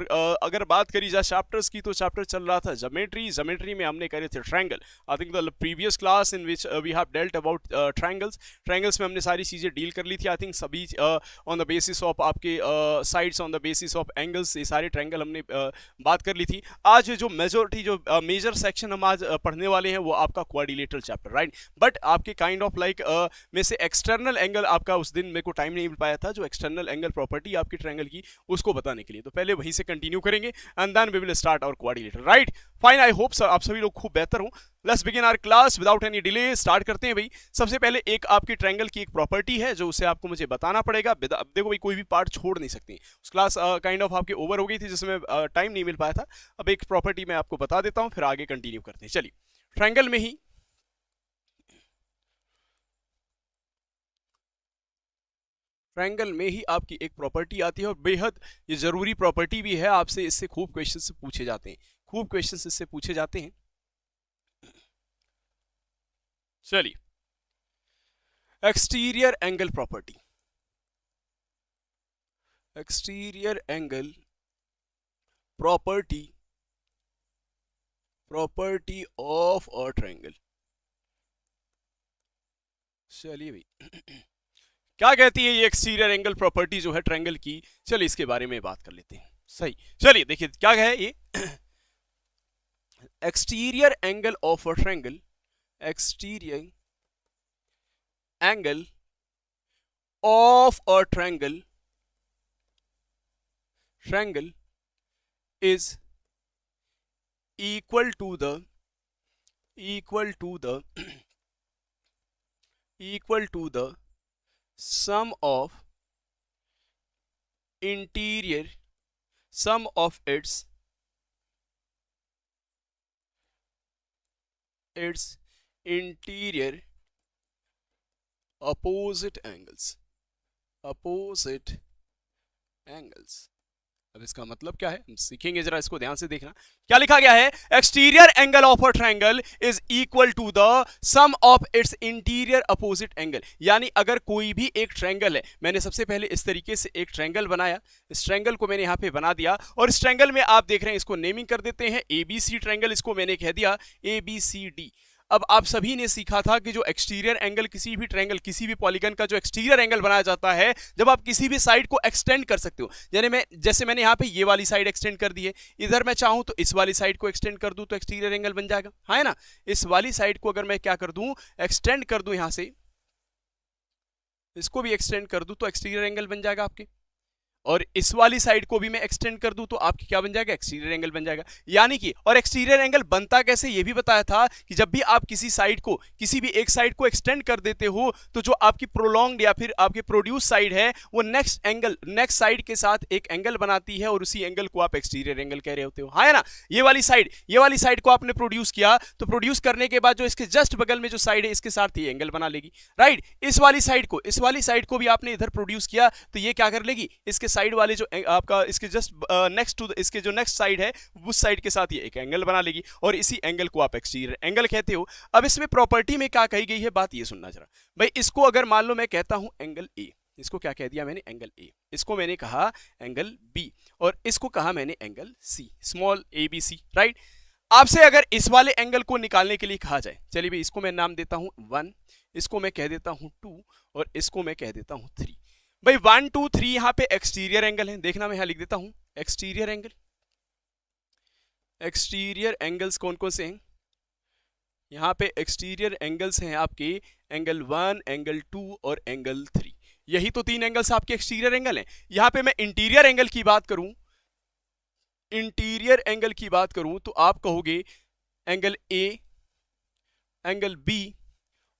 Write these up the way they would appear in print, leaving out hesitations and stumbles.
अगर बात करी जाए चैप्टर्स की, तो चैप्टर चल रहा था ज्योमेट्री में हमने करे थे triangle. I think the previous class in which we have dealt about triangles में हमने सारी चीज़ें डील कर ली थी। आई थिंक सभी ऑन द बेसिस ऑफ आपके sides, on the basis of angles, ये सारे ट्रायंगल हमने बात कर ली थी। आज जो मेजर सेक्शन हम आज पढ़ने वाले हैं वो आपका क्वाड्रिलेटरल चैप्टर, राइट। बट आपके काइंड ऑफ लाइक में से एक्सटर्नल एंगल आपका उस दिन मेरे को टाइम नहीं मिल पाया था, जो एक्सटर्नल एंगल प्रॉपर्टी आपकी ट्रायंगल की उसको बताने के लिए, तो पहले वहीं से कंटिन्यू करेंगे and then we will start our quadrilateral, right. Fine, I hope आप सभी लोग खूब बेहतर हो। Let's begin our class without any delay. Start करते हैं भाई। सबसे पहले एक आपकी ट्रायंगल की एक प्रॉपर्टी है जो उसे आपको मुझे बताना पड़ेगा। देखो भाई, कोई भी पार्ट छोड़ नहीं सकती। उस क्लास काइंड ऑफ आपके ओवर हो गई थी जिसमें टाइम नहीं मिल पाया था। अब एक प्रॉपर्टी मैं आपको बता देता हूं, फिर आगे कंटिन्यू करते हैं। चलिए, ट्रायंगल में ही आपकी एक प्रॉपर्टी आती है और बेहद ये जरूरी प्रॉपर्टी भी है। आपसे इससे खूब क्वेश्चन पूछे जाते हैं, खूब क्वेश्चन इससे पूछे जाते हैं। चलिए, exterior angle property, exterior angle property of a triangle. चलिए भाई, क्या कहती है ये एक्सटीरियर एंगल प्रॉपर्टी जो है ट्रायंगल की। चलिए इसके बारे में बात कर लेते हैं। सही, चलिए देखिए क्या है ये exterior angle of a triangle, exterior angle of a triangle is equal to the sum of its interior opposite angles। अब इसका मतलब क्या है हम सीखेंगे, जरा इसको ध्यान से देखना। क्या लिखा गया है, exterior angle of a triangle is equal to the sum of its interior opposite angle. यानी अगर कोई भी एक ट्रायंगल है, मैंने सबसे पहले इस तरीके से एक ट्रायंगल बनाया, इस ट्रायंगल को मैंने यहां पे बना दिया और इस ट्रायंगल में आप देख रहे हैं, इसको नेमिंग कर देते हैं ABC ट्रायंगल, इसको मैंने कह दिया ABCD। अब आप सभी ने सीखा था कि जो एक्सटीरियर एंगल किसी भी ट्रायंगल, किसी भी पॉलीगन का जो एक्सटीरियर एंगल बनाया जाता है, जब आप किसी भी साइड को एक्सटेंड कर सकते हो। जैसे मैंने यहाँ पे ये वाली साइड एक्सटेंड कर दी है, इधर मैं चाहूं तो इस वाली साइड को एक्सटेंड कर दूं तो एक्सटीरियर एंगल बन जाएगा, है ना। इस वाली साइड को अगर मैं क्या कर दूं, एक्सटेंड कर दूं, यहां से इसको भी एक्सटेंड कर दूं तो एक्सटीरियर एंगल बन जाएगा आपके, और इस वाली साइड को भी मैं एक्सटेंड कर दूं तो आपकी क्या बन जाएगा, एक्सटीरियर एंगल बन जाएगा। यानी कि, और एक्सटीरियर एंगल बनता कैसे ये भी बताया था कि जब भी आप किसी साइड को, किसी भी एक साइड को एक्सटेंड कर देते हो तो जो आपकी प्रोलॉन्ग्ड या फिर आपके प्रोड्यूस साइड है वो नेक्स्ट साइड के साथ एक एंगल बनाती है और उसी एंगल को आप एक्सटीरियर एंगल कह रहे होते हो, है ना। ये वाली साइड को आपने प्रोड्यूस किया तो प्रोड्यूस करने के बाद जो इसके जस्ट बगल में जो साइड है इसके साथ ये एंगल बना लेगी, राइट। इस वाली साइड को भी आपने इधर प्रोड्यूस किया तो ये क्या कर लेगी, इसके साइड वाले जो आपका इसके जस्ट नेक्स्ट टू इसके जो नेक्स्ट साइड है उस साइड के साथ ये एक एंगल बना लेगी और इसी एंगल को आप एक्सटीरियर एंगल कहते हो। अब इसमें प्रॉपर्टी में क्या कही गई है, बात ये सुनना जरा भाई। इसको अगर मान लो मैं कहता हूं एंगल ए, इसको क्या कह दिया मैंने, एंगल ए, इसको मैंने कहा एंगल बी और इसको कहा मैंने angle C, small ABC, right. आपसे अगर इस वाले एंगल को निकालने के लिए कहा जाए, चलिए भाई इसको मैं नाम देता हूं 1, इसको मैं कह देता हूं 2 और इसको मैं कह देता हूं 3। भाई 1 2 3 यहां पे एक्सटीरियर एंगल है, देखना मैं यहां लिख देता हूं एक्सटीरियर एंगल्स कौन कौन से हैं, यहां पे एक्सटीरियर एंगल्स हैं आपके एंगल 1, एंगल 2 और एंगल 3। यही तो 3 एंगल्स आपके एक्सटीरियर एंगल हैं। यहां पे मैं इंटीरियर एंगल की बात करूं तो आप कहोगे एंगल ए, एंगल बी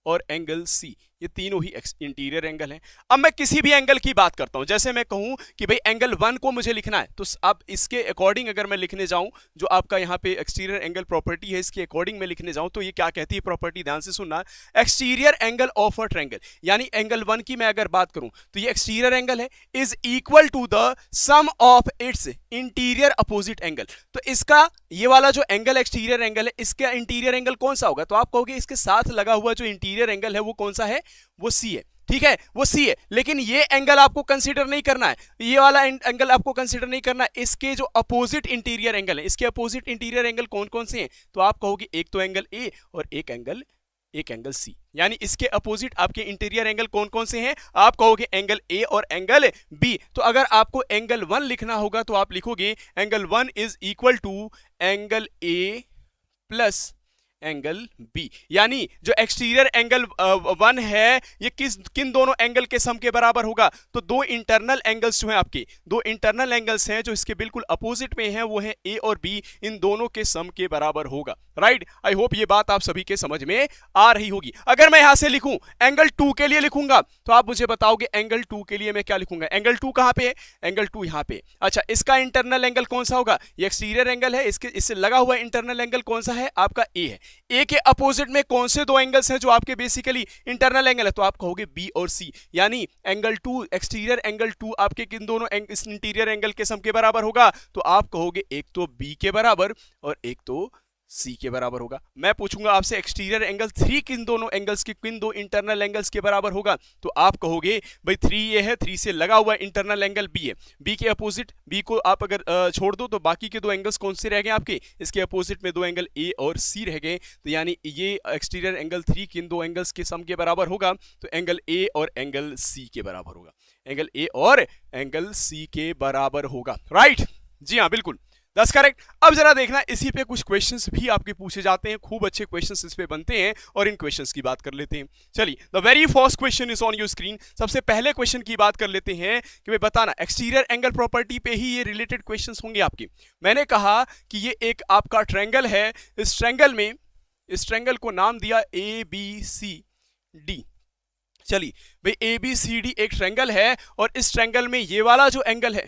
और एंगल सी, ये तीनों ही इंटीरियर एंगल हैं। अब मैं किसी भी एंगल की बात करता हूं, जैसे मैं कहूं कि भाई एंगल 1 को मुझे लिखना है तो अब इसके अकॉर्डिंग अगर मैं लिखने जाऊं, जो आपका यहां पे एक्सटीरियर एंगल प्रॉपर्टी है इसके अकॉर्डिंग मैं लिखने जाऊं तो ये क्या कहती है प्रॉपर्टी, ध्यान से सुनना। Exterior angle of a triangle, यानी एंगल 1 की मैं अगर बात करूं तो ये एक्सटीरियर एंगल है, is equal to the sum of its interior opposite angle. तो इसका ये वाला जो एंगल एक्सटीरियर एंगल है, इसका इंटीरियर एंगल कौन सा होगा, तो आप कहोगे इसके साथ लगा हुआ जो इंटीरियर एंगल है वो कौन सा है, वो सी है। ठीक है, वो सी है, लेकिन ये एंगल आपको कंसीडर नहीं करना है, ये वाला एंगल आपको कंसीडर नहीं करना है, इसके जो अपोजिट इंटीरियर एंगल है, इसके अपोजिट इंटीरियर एंगल कौन कौन से हैं, तो आप कहोगे एक तो एंगल ए और एक एंगल सी, यानी इसके अपोजिट आपके इंटीरियर एंगल कौन कौन से हैं, आप कहोगे एंगल ए और एंगल बी। तो अगर आपको एंगल 1 लिखना होगा तो आप लिखोगे angle 1 is equal to angle A plus angle B, यानी जो एक्सटीरियर एंगल 1 है ये किन दोनों एंगल के सम के बराबर होगा, तो दो इंटरनल एंगल्स जो हैं आपके, दो इंटरनल एंगल्स हैं जो इसके बिल्कुल अपोजिट में हैं, वो है ए और बी, इन दोनों के सम के बराबर होगा। राइट, आई होप ये बात आप सभी के समझ में आ रही होगी। अगर मैं यहां से लिखूं एंगल 2 के लिए लिखूंगा तो आप मुझे बताओगे एंगल 2 के लिए मैं क्या लिखूंगा, एंगल 2 कहां पे है, एंगल 2 यहां पे। अच्छा, इसका इंटरनल एंगल कौन सा होगा, ये एक्सटीरियर एंगल है, इससे लगा हुआ इंटरनल एंगल कौन सा है, आपका ए है। ए के अपोजिट में कौन से दो एंगल्स हैं जो आपके बेसिकली इंटरनल एंगल है, तो आप कहोगे बी और सी, यानी एंगल 2 एक्सटीरियर एंगल 2 आपके किन दोनों इंटीरियर एंगल के सम के बराबर होगा, तो आप कहोगे एक तो बी के बराबर और एक तो सी के बराबर होगा। मैं पूछूंगा आपसे एक्सटीरियर एंगल 3 किन दोनों एंगल्स के, किन दो इंटरनल एंगल्स के बराबर होगा, तो आप कहोगे भाई 3 ये है, 3 से लगा हुआ इंटरनल एंगल बी है, बी के अपोजिट, बी को आप अगर छोड़ दो तो बाकी के दो एंगल्स कौन से रह गए आपके, इसके अपोजिट में दो एंगल ए और सी रह गए, तो यानी ये एक्सटीरियर एंगल 3 किन दो एंगल्स के सम के बराबर होगा, तो एंगल ए और एंगल सी के बराबर होगा, एंगल ए और एंगल सी के बराबर होगा। राइट, जी हाँ बिल्कुल, दैट्स करेक्ट। अब जरा देखना, इसी पे कुछ क्वेश्चंस भी आपके पूछे जाते हैं, खूब अच्छे क्वेश्चंस इस पे बनते हैं, और इन क्वेश्चंस की बात कर लेते हैं। चलिए, the very first question is on your screen. सबसे पहले क्वेश्चन की बात कर लेते हैं कि भाई बताना, एक्सटीरियर एंगल प्रॉपर्टी पे ही ये रिलेटेड क्वेश्चंस होंगे आपके। मैंने कहा कि ये एक आपका ट्रायंगल है, इस ट्रायंगल को नाम दिया ए बी सी डी। चलिए भाई, ए बी सी डी एक ट्रायंगल है, और इस ट्रायंगल में ये वाला जो एंगल है,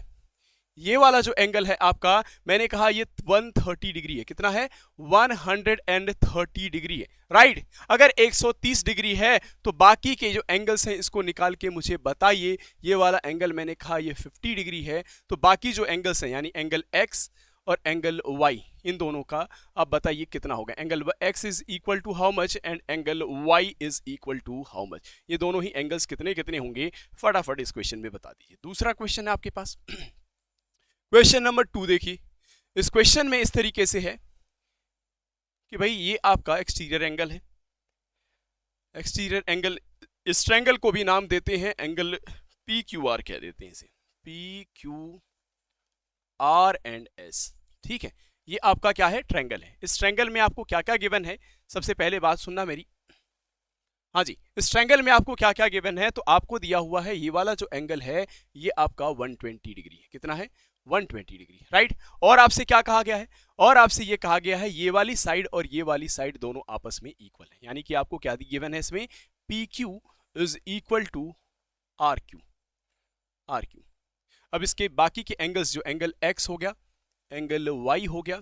ये वाला जो एंगल है आपका, मैंने कहा ये 130 डिग्री है। कितना है, 130 डिग्री है। राइट, अगर 130 डिग्री है तो बाकी के जो एंगल्स हैं इसको निकाल के मुझे बताइए। ये वाला एंगल मैंने कहा ये 50 डिग्री है, तो बाकी जो एंगल्स हैं यानी एंगल एक्स और एंगल वाई, इन दोनों का आप बताइए कितना होगा। Angle X is equal to how much and angle Y is equal to how much. ये दोनों ही एंगल्स कितने कितने होंगे, फटाफट इस क्वेश्चन में बता दीजिए। दूसरा क्वेश्चन है आपके पास, क्वेश्चन नंबर 2 देखिए। इस क्वेश्चन में इस तरीके से है कि भाई ये आपका एक्सटीरियर एंगल है, एक्सटीरियर एंगल, इस ट्रायंगल को भी नाम देते हैं एंगल पी क्यू आर कह देते हैं इसे, P Q R and S. ठीक है, ये आपका क्या है, ट्रायंगल है। इस ट्रायंगल में आपको क्या क्या गिवन है, सबसे पहले बात सुनना मेरी। हाँ जी, इस ट्रायंगल में आपको क्या क्या गिवन है, तो आपको दिया हुआ है ये वाला जो एंगल है ये आपका 120 डिग्री है। कितना है, 120 डिग्री। राइट, और आपसे क्या कहा गया है, और आपसे ये कहा गया है ये वाली साइड और ये वाली साइड दोनों आपस में इक्वल है, यानी कि आपको क्या गिवन है इसमें, P Q is equal to R Q, R Q. अब इसके बाकी के एंगल्स, जो एंगल एक्स हो गया, एंगल वाई हो गया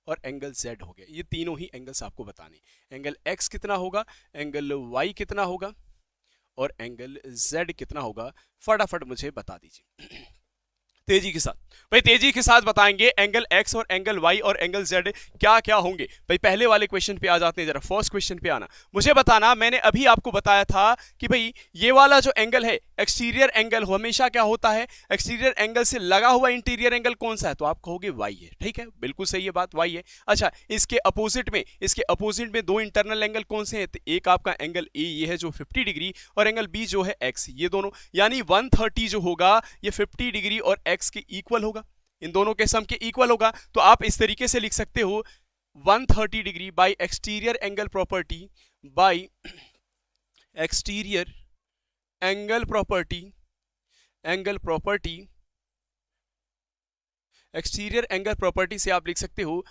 और एंगल जेड हो गया, ये तीनों ही एंगल्स आपको बताने। एंगल एक्स कितना होगा, एंगल वाई कितना होगा और एंगल जेड कितना होगा, फटाफट मुझे बता दीजिए तेजी के साथ। भाई तेजी के साथ बताएंगे एंगल एक्स और एंगल वाई और एंगल जेड क्या क्या होंगे। भाई पहले वाले क्वेश्चन पे आ जाते हैं, जरा फर्स्ट क्वेश्चन पे आना। मुझे बताना, मैंने अभी आपको बताया था कि भाई ये वाला जो एंगल है एक्सटीरियर एंगल हमेशा क्या होता है, एक्सटीरियर एंगल से लगा हुआ इंटीरियर एंगल कौन सा है, तो आप कहोगे वाई है। ठीक है, बिल्कुल सही है बात, वाई है। अच्छा, इसके अपोजिट में दो इंटरनल एंगल कौन से हैं, तो एक आपका एंगल ए ये है जो 50 डिग्री और एंगल बी जो है एक्स, ये दोनों, यानी 130 जो होगा ये 50 डिग्री और एक्स के इक्वल होगा, इन दोनों के सम के इक्वल होगा। तो आप इस तरीके से लिख सकते हो 130 degree by exterior angle property, bye exterior angle property, exterior angle property से आप लिख सकते हो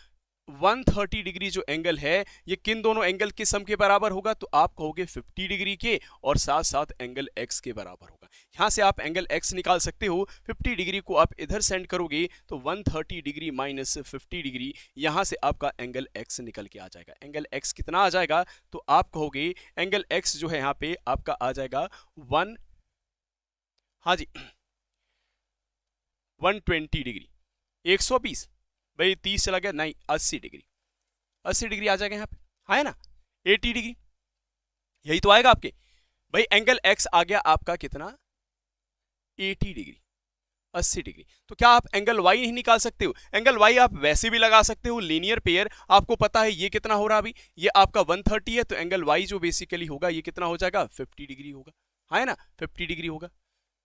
130 डिग्री जो एंगल है ये किन दोनों एंगल के सम के बराबर होगा, तो आप कहोगे 50 डिग्री के और साथ साथ एंगल एक्स के बराबर होगा। यहां से आप एंगल एक्स निकाल सकते हो, 50 डिग्री को आप इधर सेंड करोगे तो 130 डिग्री माइनस 50 डिग्री, यहां से आपका एंगल एक्स निकल के आ जाएगा। एंगल एक्स कितना आ जाएगा, तो आप कहोगे एंगल एक्स जो है यहाँ पे आपका आ जाएगा 120 डिग्री, 120 भाई 30 चला गया, नहीं 80 डिग्री, 80 डिग्री आ जाएगा यहाँ पे, हाँ है ना, 80 डिग्री, यही तो आएगा आपके। भाई एंगल एक्स आ गया आपका कितना 80 डिग्री 80 डिग्री। तो क्या आप एंगल वाई नहीं निकाल सकते हो? एंगल वाई आप वैसे भी लगा सकते हो, लीनियर पेयर आपको पता है ये कितना हो रहा अभी, ये आपका 130 है, तो एंगल वाई जो बेसिकली होगा ये कितना हो जाएगा 50 डिग्री होगा, है ना 50 डिग्री होगा।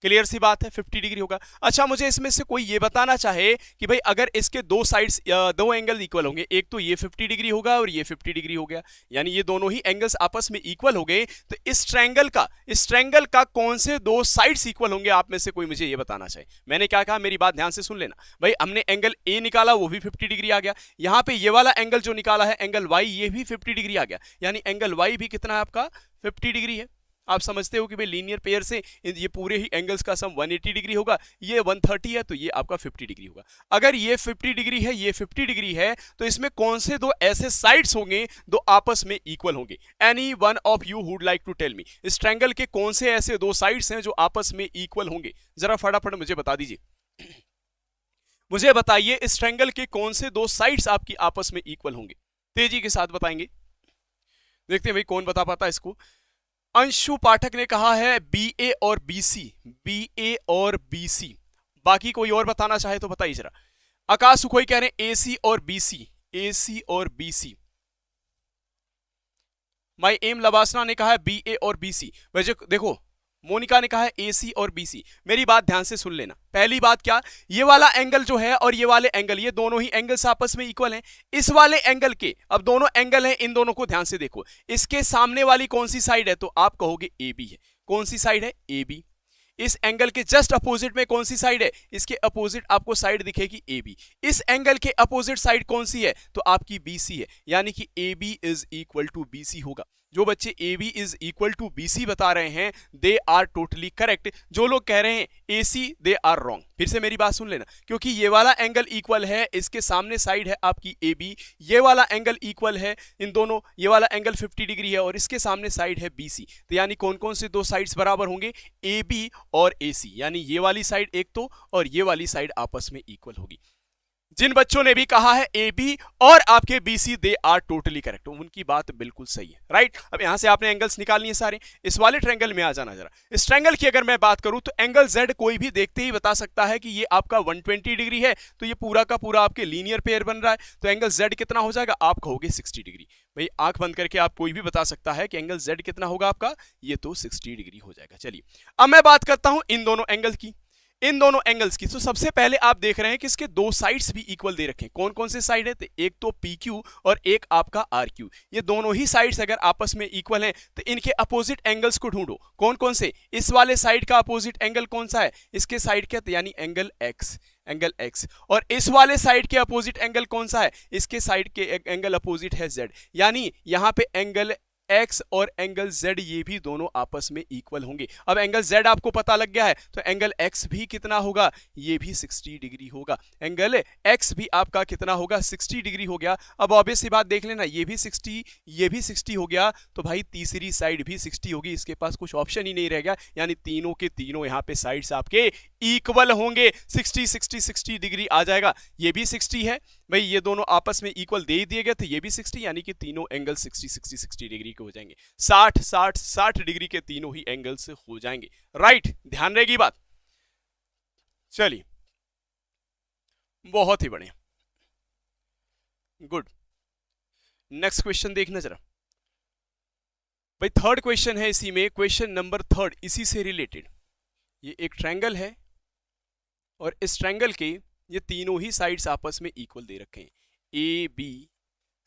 क्लियर सी बात है 50 डिग्री होगा। अच्छा मुझे इसमें से कोई ये बताना चाहे कि भाई अगर इसके दो साइड्स दो एंगल इक्वल होंगे, एक तो ये 50 डिग्री होगा और ये 50 डिग्री हो गया, यानी ये दोनों ही एंगल्स आपस में इक्वल हो गए, तो इस ट्रायंगल का कौन से दो साइड्स इक्वल होंगे? आप में से कोई मुझे ये बताना चाहे। मैंने क्या कहा, मेरी बात ध्यान से सुन लेना भाई। हमने एंगल ए निकाला, वो भी 50 डिग्री आ गया। यहां पे ये वाला एंगल जो निकाला है एंगल वाई, ये भी 50 डिग्री आ गया, यानी एंगल वाई भी कितना है आपका 50 डिग्री है। आप समझते हो कि भाई लीनियर पेयर से ये पूरे ही एंगल्स का सम 180 डिग्री होगा, ये 130 है तो ये आपका 50 डिग्री होगा। अगर ये 50 डिग्री है, ये 50 डिग्री है, तो इसमें कौन से दो ऐसे साइड्स होंगे दो आपस में इक्वल होंगे? Any one of you would like to tell me, इस ट्रायंगल के कौन से ऐसे दो साइड्स हैं जो आपस में इक्वल होंगे? जरा फटाफट मुझे बता दीजिए, मुझे बताइए इस ट्रायंगल के कौन से दो साइड्स आपकी आपस में इक्वल होंगे? तेजी के साथ बताएंगे, देखते हैं भाई कौन बता पाता है इसको। अंशु पाठक ने कहा है बी ए और बी सी, बी ए और बी सी। बाकी कोई और बताना चाहे तो बताइए जरा। आकाश सुखोई कह रहे हैं ए सी और बी सी, ए सी और बी सी। माई एम लवासना ने कहा है बी ए और बी सी। वैसे देखो मोनिका ने कहा है ए सी और बी सी। मेरी बात ध्यान से सुन लेना। पहली बात क्या, ये वाला एंगल जो है और ये वाले एंगल, ये दोनों ही एंगल्स आपस में इक्वल हैं। इस वाले एंगल के, अब दोनों एंगल हैं, इन दोनों को ध्यान से देखो। इसके सामने वाली कौन सी साइड है? तो आप कहोगे ए बी है। कौन सी साइड है? A B. इस एंगल के जस्ट अपोजिट में कौन सी साइड है? इसके अपोजिट आपको साइड दिखेगी ए बी। इस एंगल के अपोजिट साइड कौन सी है? तो आपकी बी सी है, यानी कि A B is equal to B C होगा। जो बच्चे A B is equal to B C बता रहे हैं दे आर टोटली करेक्ट। जो लोग कह रहे हैं ए सी दे आर रॉन्ग। फिर से मेरी बात सुन लेना, क्योंकि ये वाला एंगल इक्वल है, इसके सामने साइड है आपकी ए बी, ये वाला एंगल इक्वल है, इन दोनों, ये वाला एंगल 50 डिग्री है और इसके सामने साइड है बी सी। तो यानी कौन कौन से दो साइड्स बराबर होंगे? ए बी और ए सी, यानी ये वाली साइड एक तो और ये वाली साइड आपस में इक्वल होगी। जिन बच्चों ने भी कहा है ए बी और आपके B C they are totally correct, उनकी बात बिल्कुल सही है, राइट। अब यहां से आपने एंगल्स निकालनी है सारे। इस वाले ट्रायंगल में आ जाना जरा। इस ट्रायंगल की अगर मैं बात करूं तो एंगल जेड कोई भी देखते ही बता सकता है कि ये आपका 120 डिग्री है, तो ये पूरा का पूरा आपके लीनियर पेयर बन रहा है। तो एंगल जेड कितना हो जाएगा? आप कहोगे 60 डिग्री। भाई आंख बंद करके आप कोई भी बता सकता है कि एंगल जेड कितना होगा आपका, ये तो 60 डिग्री हो जाएगा। चलिए अब मैं बात करता हूं इन दोनों एंगल की, इन दोनों एंगल्स की। तो सबसे पहले आप देख रहे हैं कि इसके दो साइड्स भी इक्वल दे रखे हैं। कौन कौन से साइड है? तो एक तो पी क्यू और एक आपका आर क्यू। ये दोनों ही साइड्स अगर आपस में इक्वल हैं तो इनके अपोजिट एंगल्स को ढूंढो। कौन कौन से? इस वाले साइड का अपोजिट एंगल कौन सा है? इसके साइड का, यानी एंगल एक्स, एंगल एक्स। और इस वाले साइड के अपोजिट एंगल कौन सा है? इसके साइड के एंगल अपोजिट है जेड, यानी यहां पे एंगल एक्स और एंगल जेड ये भी दोनों आपस में इक्वल होंगे। अब एंगल जेड आपको पता लग गया है तो एंगल एक्स भी कितना होगा? ये भी 60 डिग्री होगा। एंगल एक्स भी आपका कितना होगा? 60 डिग्री हो गया। अब ऑब्वियस सी बात देख लेना, ये भी 60, ये भी 60 हो गया, तो भाई तीसरी साइड भी 60 होगी। इसके पास कुछ ऑप्शन ही नहीं रह गया, यानी तीनों के तीनों यहाँ पे साइड्स आपके इक्वल होंगे। 60 60 60 डिग्री आ जाएगा। ये भी 60 है भाई, ये दोनों आपस में इक्वल दे ही दिए गए, तो ये भी 60, यानी कि तीनों एंगल 60 60 60 डिग्री के हो जाएंगे। 60 60 60 डिग्री के तीनों ही एंगल्स हो जाएंगे, राइट। ध्यान रहेगी बात। चलिए बहुत ही बढ़िया, गुड। नेक्स्ट क्वेश्चन देखना जरा भाई। थर्ड क्वेश्चन है इसी में, क्वेश्चन नंबर 3 इसी से रिलेटेड। ये एक ट्रायंगल है और इस ट्रायंगल के ये तीनों ही साइड्स आपस में इक्वल दे रखे हैं, ए बी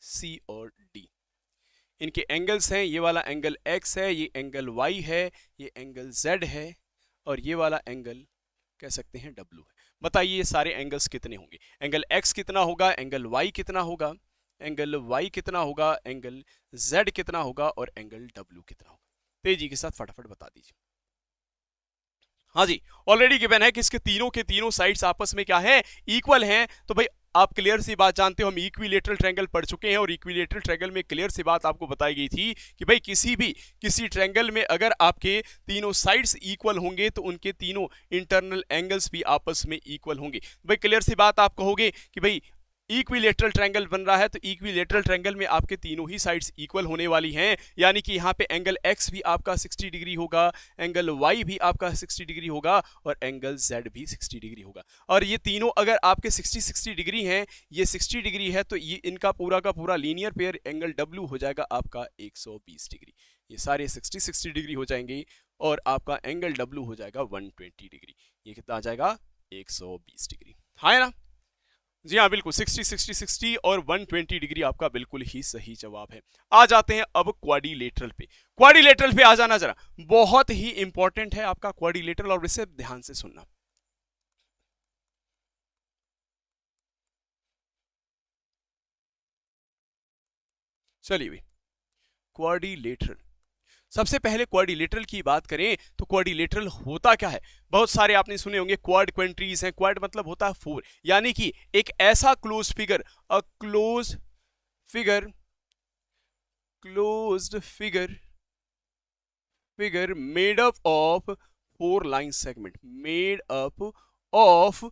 सी और डी। इनके एंगल्स हैं, ये वाला एंगल x है, ये एंगल y है, ये एंगल z है और ये वाला एंगल कह सकते हैं w है। बताइए ये सारे एंगल्स कितने होंगे? एंगल x कितना होगा, एंगल y कितना होगा, एंगल y कितना होगा, एंगल z कितना होगा और एंगल w कितना होगा? तेजी के साथ फटाफट बता दीजिए। हाँ जी, ऑलरेडी गिवन है कि इसके तीनों के तीनों साइड्स आपस में क्या है? इक्वल हैं। तो भाई आप क्लियर सी बात जानते हो, हम इक्विलेटरल ट्रायंगल पढ़ चुके हैं और इक्विलेटरल ट्रायंगल में क्लियर सी बात आपको बताई गई थी कि भाई किसी ट्रायंगल में अगर आपके तीनों साइड्स इक्वल होंगे तो उनके तीनों इंटरनल एंगल्स भी आपस में इक्वल होंगे। भाई क्लियर सी बात आप कहोगे कि भाई इक्विलेटरल ट्रायंगल बन रहा है, तो इक्विलेटरल ट्रायंगल में आपके तीनों ही साइड्स इक्वल होने वाली हैं, यानी कि यहाँ पे एंगल x भी आपका 60 डिग्री होगा, एंगल y भी आपका 60 डिग्री होगा और एंगल z भी 60 डिग्री होगा। और ये तीनों अगर आपके 60 डिग्री हैं, ये 60 डिग्री है, तो ये इनका पूरा का पूरा लीनियर पेयर एंगल w हो जाएगा आपका 120 डिग्री। ये सारे 60 डिग्री हो जाएंगे और आपका एंगल w हो जाएगा 120 डिग्री। ये कितना आ जाएगा? 120 डिग्री। हाँ है ना? जी हाँ, बिल्कुल 60 और 120 डिग्री आपका बिल्कुल ही सही जवाब है। आ जाते हैं अब क्वाड्रिलेटरल पे। क्वाड्रिलेटरल पे आ जाना जरा, बहुत ही इंपॉर्टेंट है आपका क्वाड्रिलेटरल, और इसे ध्यान से सुनना। चलिए भाई, क्वाड्रिलेटरल, सबसे पहले क्वाड्रिलेटरल की बात करें तो क्वाड्रिलेटरल होता क्या है? बहुत सारे आपने सुने होंगे क्वाड क्वेंट्रीज हैं। क्वाड मतलब होता है 4, यानी कि एक ऐसा close figure, a close figure, closed figure made up of 4 line segment, made up of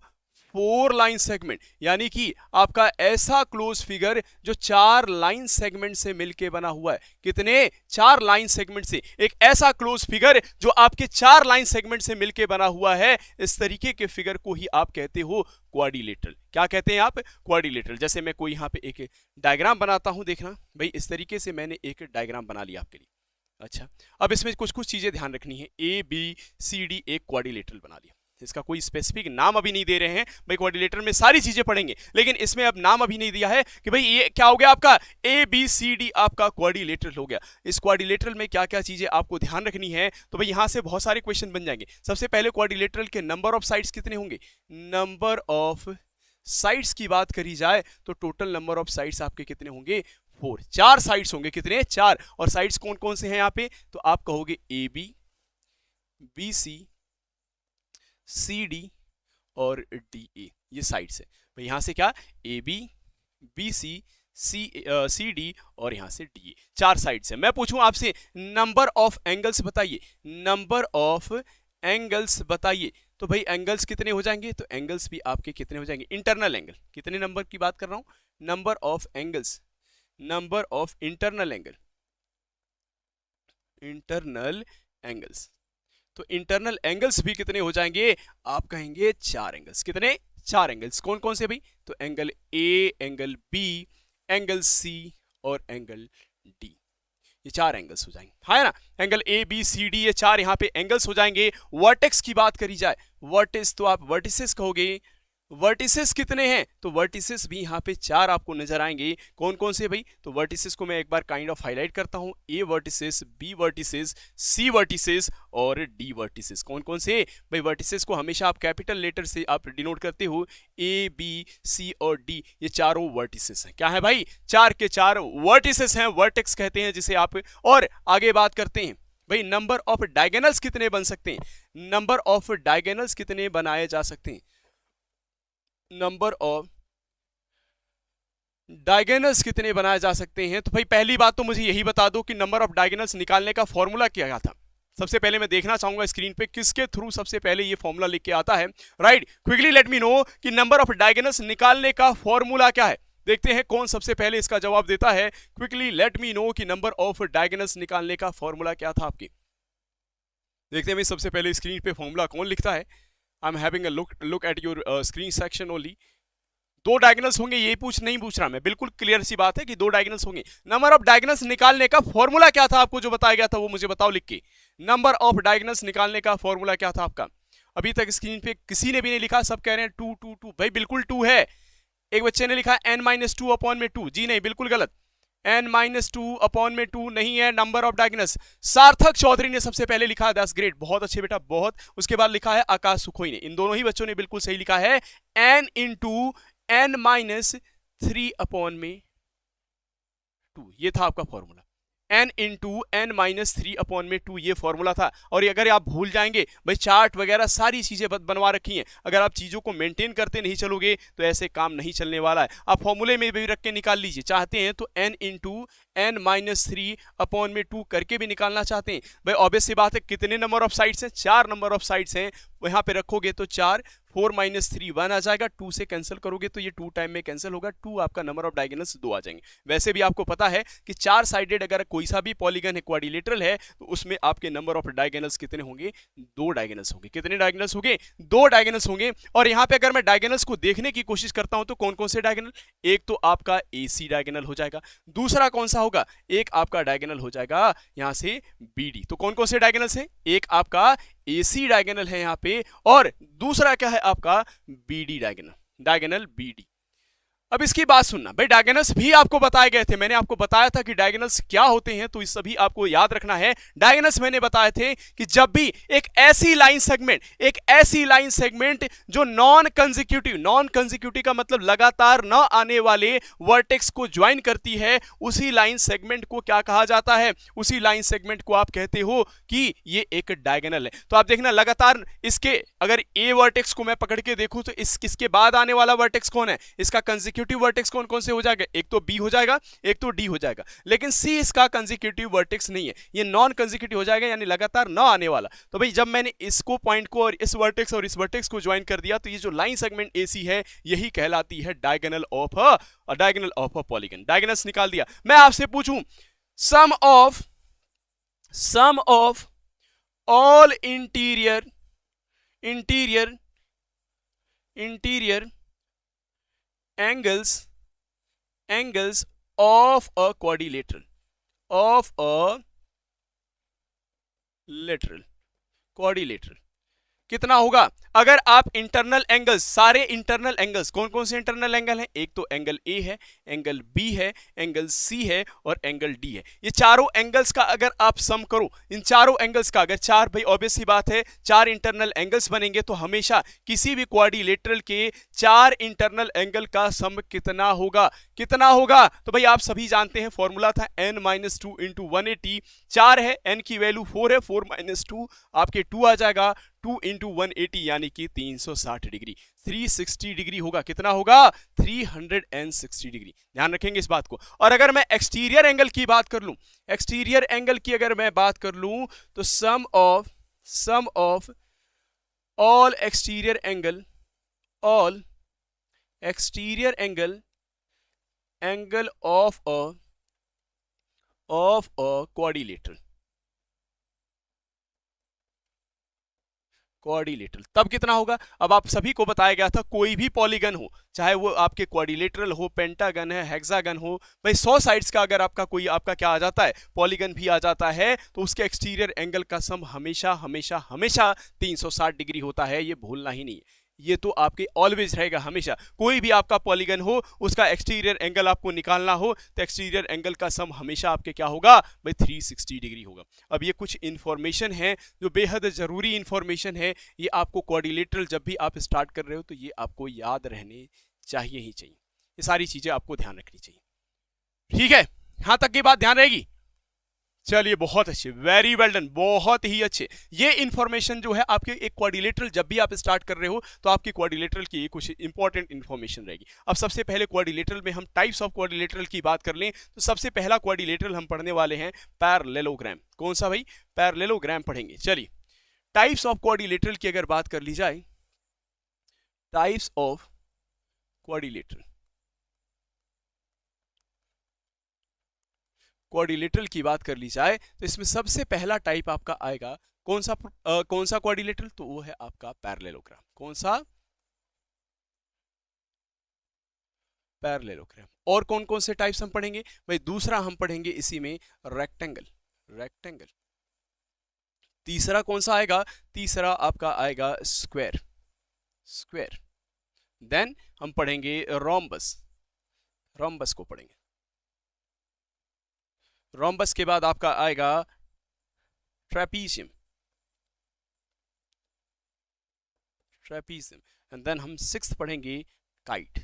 4 line segment, यानी कि आपका ऐसा क्लोज फिगर जो 4 लाइन सेगमेंट से मिलके बना हुआ है। कितने? 4 लाइन सेगमेंट से। एक ऐसा क्लोज फिगर जो आपके 4 लाइन सेगमेंट से मिलके बना हुआ है, इस तरीके के फिगर को ही आप कहते हो क्वाड्रिलेटरल। क्या कहते हैं आप? क्वाड्रिलेटरल। जैसे मैं कोई यहाँ पे एक डायग्राम बनाता हूं, देखना भाई, इस तरीके से मैंने एक डायग्राम बना लिया आपके लिए। अच्छा, अब इसमें कुछ कुछ चीजें ध्यान रखनी है। ए बी सी डी एक क्वाड्रिलेटरल बना लिया, इसका कोई स्पेसिफिक नाम अभी नहीं दे रहे हैं भाई। क्वाड्रिलेटरल में सारी चीजें पढ़ेंगे, लेकिन इसमें अब नाम अभी नहीं दिया है कि भाई ये क्या हो गया आपका, ए बी सी डी आपका क्वाड्रिलेटरल हो गया। इस क्वाड्रिलेटरल में क्या क्या चीजें आपको ध्यान रखनी है, तो भाई यहां से बहुत सारे क्वेश्चन बन जाएंगे। सबसे पहले क्वाड्रिलेटरल के नंबर ऑफ साइड्स कितने होंगे? नंबर ऑफ साइड्स की बात करी जाए तो टोटल नंबर ऑफ साइड्स आपके कितने होंगे? 4। 4 साइड्स होंगे। कितने? 4। और साइड्स कौन कौन से हैं यहाँ पे? तो आप कहोगे A B, B C, C D और डी ए, ये साइड्स है भाई। यहां से क्या? A B, B C, C D और यहां से डी ए, 4 साइड्स है। मैं पूछूं आपसे नंबर ऑफ एंगल्स बताइए, नंबर ऑफ एंगल्स बताइए, तो भाई एंगल्स कितने हो जाएंगे? तो एंगल्स भी आपके कितने हो जाएंगे? Internal angle. कितने नंबर की बात कर रहा हूं? Number of angles, number of internal angle, internal angles. तो इंटरनल एंगल्स भी कितने हो जाएंगे? आप कहेंगे 4 एंगल्स। कितने? 4 एंगल्स। कौन कौन से भाई? तो angle A, angle B, angle C और एंगल डी, ये 4 एंगल्स हो जाएंगे। हाँ है ना? Angle A B C D, ये 4 यहाँ पे एंगल्स हो जाएंगे। वर्टेक्स की बात करी जाए, वर्टिस, तो आप वर्टिसेस कहोगे। वर्टिसेस कितने हैं? तो वर्टिसेस भी यहाँ पे 4 आपको नजर आएंगे। कौन कौन से भाई? तो वर्टिसेस को मैं एक बार काइंड ऑफ हाईलाइट करता हूँ। ए वर्टिसेस, बी वर्टिसेस, सी वर्टिसेस और डी वर्टिसेस। कौन कौन से भाई? वर्टिसेस को हमेशा आप कैपिटल लेटर से आप डिनोट करते हो, ए बी सी और डी, ये चारों वर्टिसेस हैं। क्या है भाई? 4 के 4 वर्टिसेस हैं, वर्टेक्स कहते हैं जिसे आप। और आगे बात करते हैं भाई, नंबर ऑफ डायगोनल्स कितने बन सकते हैं? नंबर ऑफ डायगोनल्स कितने बनाए जा सकते हैं? नंबर ऑफ डायगोनल्स कितने बनाए जा सकते हैं? तो भाई पहली बात तो मुझे यही बता दो कि नंबर ऑफ डायगोनल्स निकालने का फॉर्मूला क्या था। सबसे पहले मैं देखना चाहूंगा स्क्रीन पे किसके थ्रू सबसे पहले ये फॉर्मूला लिख के आता है। Right, quickly let me know कि नंबर ऑफ डायगोनल्स निकालने का फॉर्मूला क्या है। देखते हैं कौन सबसे पहले इसका जवाब देता है। क्विकली लेट मी नो कि नंबर ऑफ डायगोनल्स निकालने का फॉर्मूला क्या था आपके। देखते हैं सबसे पहले स्क्रीन पे फॉर्मूला कौन लिखता है। I am having a look at your screen section only. 2 diagonals होंगे, ये नहीं पूछ रहा मैं, बिल्कुल क्लियर सी बात है कि 2 डायगोनल्स होंगे। नंबर ऑफ डायगोनल्स निकालने का फॉर्मूला क्या था आपको जो बताया गया था, वो मुझे बताओ लिख के। नंबर ऑफ डायगोनल्स निकालने का फॉर्मूला क्या था आपका? अभी तक स्क्रीन पे किसी ने भी नहीं लिखा, सब कह रहे हैं 2 2 2। भाई बिल्कुल 2 है। एक बच्चे ने लिखा n-2/2। जी नहीं, बिल्कुल गलत। n-2/2 नहीं है नंबर ऑफ डायगोनल्स। सार्थक चौधरी ने सबसे पहले लिखा, दैट्स ग्रेट, बहुत अच्छे बेटा, बहुत। उसके बाद लिखा है आकाश सुखोई ने। इन दोनों ही बच्चों ने बिल्कुल सही लिखा है, n/(n-3/2)। ये था आपका फॉर्मूला, n/(n-3/2) ये फॉर्मूला था। और अगर आप भूल जाएंगे भाई, चार्ट वगैरह सारी चीजें बनवा रखी हैं, अगर आप चीजों को मेंटेन करते नहीं चलोगे तो ऐसे काम नहीं चलने वाला है। आप फॉर्मूले में भी रख के निकाल लीजिए, चाहते हैं तो n/(n-3/2) करके भी निकालना चाहते हैं भाई। ऑब्वियस सी बात है, कितने नंबर ऑफ साइड्स हैं? 4 नंबर ऑफ साइड्स हैं, यहां पे रखोगे तो 4, 4 माइनस 3 1 आ जाएगा, 2 से कैंसिल करोगे तो ये 2 टाइम में कैंसिल होगा, 2 आपका नंबर ऑफ डायगोनल्स 2 आ जाएंगे। वैसे भी आपको पता है कि 4 साइडेड अगर कोई सा भी पॉलीगन है, क्वाड्रिलेटरल है, तो उसमें आपके नंबर ऑफ डायगोनल्स कितने होंगे? 2 डायगोनल्स होंगे। कितने डायगोनल्स होंगे? 2 डायगोनल्स होंगे। और यहां पे अगर मैं डायगोनल्स को देखने की कोशिश करता हूं तो कौन कौन से डायगोनल? एक तो आपका AC डायगोनल हो जाएगा, दूसरा कौन सा होगा? एक आपका डायगोनल हो जाएगा यहां से BD। तो कौन कौन से डायगोनल्स है? एक आपका AC डायगोनल है यहां पे, और दूसरा क्या है आपका? BD diagonal, diagonal BD। अब इसकी बात सुनना भाई, डायगोनल्स भी आपको बताए गए थे, मैंने आपको बताया था कि डायगोनल्स क्या होते हैं, तो इस सभी आपको याद रखना है। डायगोनल्स मैंने बताए थे कि जब भी एक ऐसी लाइन सेगमेंट जो नॉन कंसेक्यूटिव का मतलब लगातार न आने वाले वर्टेक्स को ज्वाइन करती है, उसी लाइन सेगमेंट को क्या कहा जाता है? उसी लाइन सेगमेंट को आप कहते हो कि ये एक डायगोनल है। तो आप देखना लगातार इसके, अगर ए वर्टेक्स को मैं पकड़ के देखूं तो इसके बाद आने वाला वर्टेक्स कौन है? इसका कंसेक्यूटिव वर्टेक्स कौन कौन से हो जाएगा? एक तो बी हो जाएगा, एक तो डी हो जाएगा। लेकिन सी इसका कंसेक्यूटिव वर्टेक्स नहीं है, ये नॉन कंसेक्यूटिव हो जाएगा, यानी लगातार ना आने वाला। तो भाई जब मैंने इसको पॉइंट को और इस वर्टेक्स को ज्वाइन कर दिया, तो ये जो लाइन सेगमेंट एसी है यही कहलाती है diagonal of a polygon. Diagonals निकाल दिया। मैं आपसे पूछूं sum of all interior angles of a quadrilateral कितना होगा? अगर आप इंटरनल एंगल्स, सारे इंटरनल एंगल्स, कौन कौन से इंटरनल एंगल हैं? एक तो एंगल ए है, एंगल बी है, एंगल सी है और एंगल डी है। ये चारों एंगल्स का अगर आप सम करो, इन चारों एंगल्स का अगर चार, भाई ऑब्वियस सी बात है, चार इंटरनल एंगल्स बनेंगे, तो हमेशा किसी भी क्वाड्रिलेटरल के चार इंटरनल एंगल का सम कितना होगा? कितना होगा? तो भाई आप सभी जानते हैं, फॉर्मूला था n-2 इंटू 180। 4 है, n की वैल्यू 4 है, 4 माइनस 2 आपके 2 आ जाएगा, 2 इंटू 180 यानी कि 360 डिग्री, 360 डिग्री होगा। कितना होगा? 360 डिग्री। ध्यान रखेंगे इस बात को। और अगर मैं एक्सटीरियर एंगल की बात कर लूं, एक्सटीरियर एंगल की अगर मैं बात कर लूं, तो sum of all exterior angle of a quadrilateral तब कितना होगा? अब आप सभी को बताया गया था, कोई भी पॉलीगन हो, चाहे वो आपके क्वाड्रिलेटरल हो, पेंटागन है, हेक्सागन हो, भाई 100 साइड्स का अगर आपका कोई आपका क्या आ जाता है? पॉलीगन भी आ जाता है, तो उसके एक्सटीरियर एंगल का सम हमेशा 360 डिग्री होता है। ये भूलना ही नहीं है, ये तो आपके ऑलवेज रहेगा हमेशा। कोई भी आपका पॉलीगन हो, उसका एक्सटीरियर एंगल आपको निकालना हो, तो एक्सटीरियर एंगल का सम हमेशा आपके क्या होगा? भाई 360 डिग्री होगा। अब ये कुछ इंफॉर्मेशन है जो बेहद जरूरी इंफॉर्मेशन है, ये आपको क्वाड्रिलेटरल जब भी आप स्टार्ट कर रहे हो तो ये आपको याद रहने चाहिए ही चाहिए। ये सारी चीजें आपको ध्यान रखनी चाहिए। ठीक है, यहां तक की बात ध्यान रहेगी? चलिए, बहुत अच्छे, वेरी वेल डन, बहुत ही अच्छे। ये इंफॉर्मेशन जो है आपके एक क्वाड्रिलेटरल जब भी आप स्टार्ट कर रहे हो तो आपकी क्वाड्रिलेटरल की कुछ इंपॉर्टेंट इंफॉर्मेशन रहेगी। अब सबसे पहले क्वाड्रिलेटरल में हम टाइप्स ऑफ क्वाड्रिलेटरल की बात कर लें, तो सबसे पहला क्वाड्रिलेटरल हम पढ़ने वाले हैं पैरेललोग्राम। कौन सा भाई? पैरेललोग्राम पढ़ेंगे। चलिए, टाइप्स ऑफ क्वाड्रिलेटरल की अगर बात कर ली जाए, टाइप्स ऑफ क्वाड्रिलेटरल की बात कर ली जाए, तो इसमें सबसे पहला टाइप आपका आएगा कौन सा क्वाड्रिलेटरल? तो वो है आपका पैरेललोग्राम। कौन सा? पैरेललोग्राम। और कौन कौन से टाइप्स हम पढ़ेंगे भाई? दूसरा हम पढ़ेंगे इसी में रेक्टेंगल। तीसरा कौन सा आएगा? तीसरा आपका आएगा स्क्वायर। देन हम पढ़ेंगे रोम्बस को पढ़ेंगे। रोम्बस के बाद आपका आएगा ट्रेपीजियम एंड देन हम सिक्स्थ पढ़ेंगे काइट।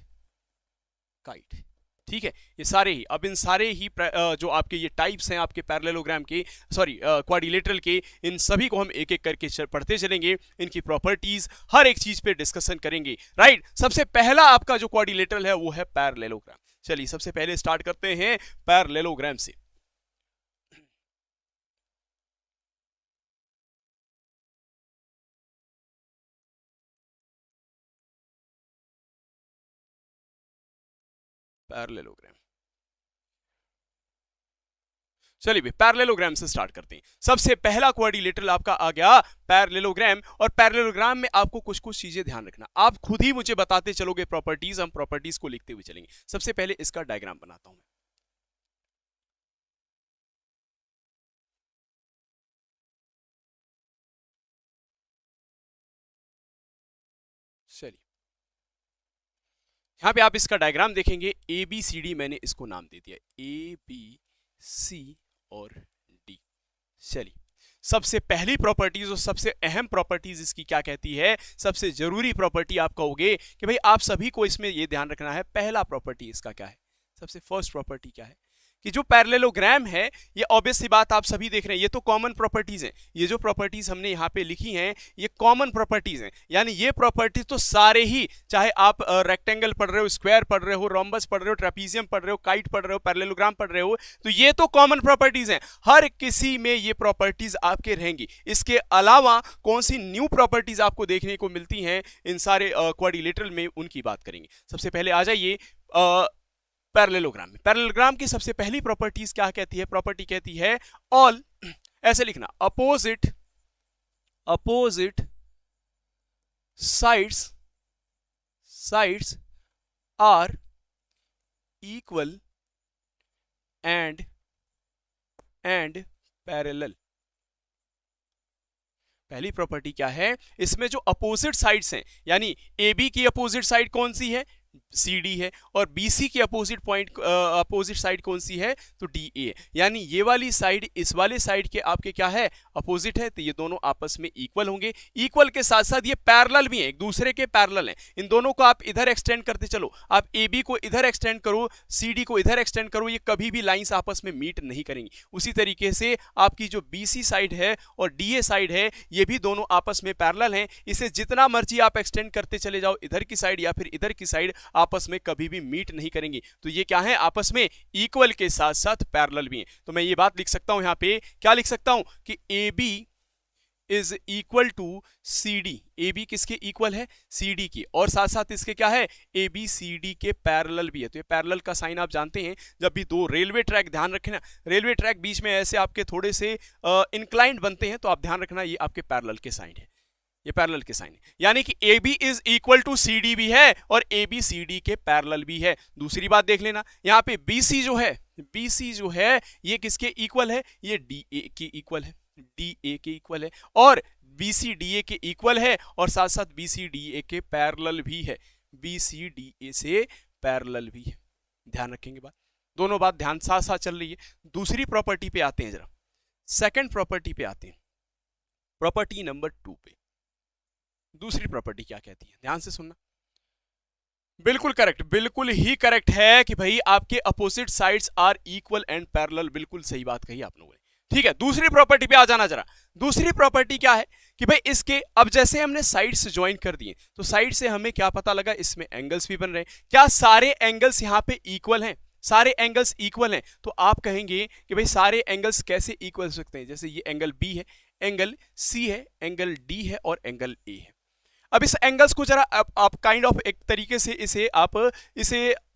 ठीक है, ये सारे ही, अब इन सारे ही जो आपके ये टाइप्स हैं आपके पैरेललोग्राम के, सॉरी क्वाड्रिलेटरल के, इन सभी को हम एक एक करके पढ़ते चलेंगे, इनकी प्रॉपर्टीज, हर एक चीज पे डिस्कशन करेंगे। राइट, सबसे पहला आपका जो क्वाड्रिलेटरल है वो है पैरेललोग्राम। चलिए, सबसे पहले स्टार्ट करते हैं पैरेललोग्राम से। पैरेललोग्राम। चलिए भी पैरेललोग्राम से स्टार्ट करते हैं। सबसे पहला क्वाड्रिलेटरल आपका आ गया पैरेललोग्राम, और पैरेललोग्राम में आपको कुछ कुछ चीजें ध्यान रखना, आप खुद ही मुझे बताते चलोगे प्रॉपर्टीज, हम प्रॉपर्टीज को लिखते हुए चलेंगे। सबसे पहले इसका डायग्राम बनाता हूं मैं। चलिए यहां पे आप इसका डायग्राम देखेंगे, ए बी सी डी मैंने इसको नाम दे दिया, ए बी सी और डी। चलिए सबसे पहली प्रॉपर्टीज और सबसे अहम प्रॉपर्टीज इसकी क्या कहती है, सबसे जरूरी प्रॉपर्टी आप कहोगे कि भाई आप सभी को इसमें यह ध्यान रखना है, पहला प्रॉपर्टी इसका क्या है, सबसे फर्स्ट प्रॉपर्टी क्या है कि जो पैरेललोग्राम है, ये ऑब्वियस सी बात आप सभी देख रहे हैं, ये तो कॉमन प्रॉपर्टीज हैं, ये जो प्रॉपर्टीज हमने यहाँ पे लिखी हैं ये कॉमन प्रॉपर्टीज हैं, यानी ये प्रॉपर्टीज तो सारे ही, चाहे आप रेक्टेंगल पढ़ रहे हो, स्क्वायर पढ़ रहे हो, रोम्बस पढ़ रहे हो, ट्रेपीजियम पढ़ रहे हो, काइट पढ़ रहे हो, पैरेललोग्राम पढ़ रहे हो, तो ये तो कॉमन प्रॉपर्टीज हैं, हर किसी में ये प्रॉपर्टीज आपके रहेंगी। इसके अलावा कौन सी न्यू प्रॉपर्टीज आपको देखने को मिलती हैं इन सारे क्वाड्रिलेटरल में, उनकी बात करेंगे। सबसे पहले आ जाइए पैरेललोग्राम में। पैरेललोग्राम की सबसे पहली प्रॉपर्टीज क्या कहती है, प्रॉपर्टी कहती है ऑल, ऐसे लिखना, opposite sides are equal and parallel. पहली प्रॉपर्टी क्या है, इसमें जो अपोजिट साइड्स हैं, यानी ए बी की अपोजिट साइड कौन सी है, सी डी है, और बीसी की अपोजिट साइड कौन सी है, तो डी ए, यानी ये वाली साइड इस वाले साइड के आपके क्या है, अपोजिट है, तो ये दोनों आपस में इक्वल होंगे। इक्वल के साथ साथ ये पैरेलल भी हैं, एक दूसरे के पैरेलल हैं, इन दोनों को आप इधर एक्सटेंड करते चलो, आप ए बी को इधर एक्सटेंड करो, सी डी को इधर एक्सटेंड करो, ये कभी भी लाइंस आपस में मीट नहीं करेंगी। उसी तरीके से आपकी जो बीसी साइड है और डी ए साइड है, ये भी दोनों आपस में पैरेलल हैं, इसे जितना मर्जी आप एक्सटेंड करते चले जाओ, इधर की साइड या फिर इधर की साइड आपस में कभी भी मीट नहीं करेंगी। तो ये क्या है, आपस में इक्वल के साथ साथ पैरेलल भी हैं। तो मैं ये बात लिख सकता हूं, यहां पे क्या लिख सकता हूं कि A B is equal to C D, A B किसके इक्वल है, सी डी की, और साथ साथ इसके क्या है, ए बी सी डी के पैरेलल भी है। तो ये पैरेलल का साइन आप जानते हैं, जब भी दो रेलवे ट्रैक, ध्यान रखें ना, रेलवे ट्रैक बीच में ऐसे आपके थोड़े से इंक्लाइंड बनते हैं, तो आप ध्यान रखना ये आपके पैरेलल के साइन है, ये पैरेलल के साइन है, यानी कि A B is equal to C D भी है और ए बी सी डी के पैरेलल भी है। दूसरी बात देख लेना, यहाँ पे बी सी जो है ये किसके इक्वल है, ये डी ए के इक्वल है, डी ए के इक्वल है, और बी सी डी ए के इक्वल है, और साथ साथ बी सी डी ए के पैरेलल भी है, बी सी डी ए से पैरेलल भी है। ध्यान रखेंगे बात, दोनों बात ध्यान साथ साथ चल रही है। दूसरी प्रॉपर्टी पे आते हैं, जरा सेकंड प्रॉपर्टी पे आते हैं, प्रॉपर्टी नंबर 2 पे। दूसरी प्रॉपर्टी क्या कहती है, ध्यान से सुनना, बिल्कुल करेक्ट, बिल्कुल ही करेक्ट है कि भाई आपके opposite sides are equal and parallel, बिल्कुल सही बात कही आप लोगों ने। ठीक है, दूसरी प्रॉपर्टी पे आ जाना जरा। दूसरी प्रॉपर्टी क्या है कि भाई इसके, अब जैसे हमने साइड्स ज्वाइन कर दिए, तो साइड से हमें क्या पता लगा, इसमें एंगल्स भी बन रहे हैं। क्या सारे एंगल्स यहां पे इक्वल हैं, सारे एंगल्स इक्वल हैं? तो आप कहेंगे कि भाई सारे एंगल्स कैसे इक्वल हो सकते हैं, जैसे ये एंगल बी है, एंगल सी है, एंगल डी है और एंगल ए है। अब इस एंगल्स को जरा आप काइंड ऑफ एक तरीके से इसे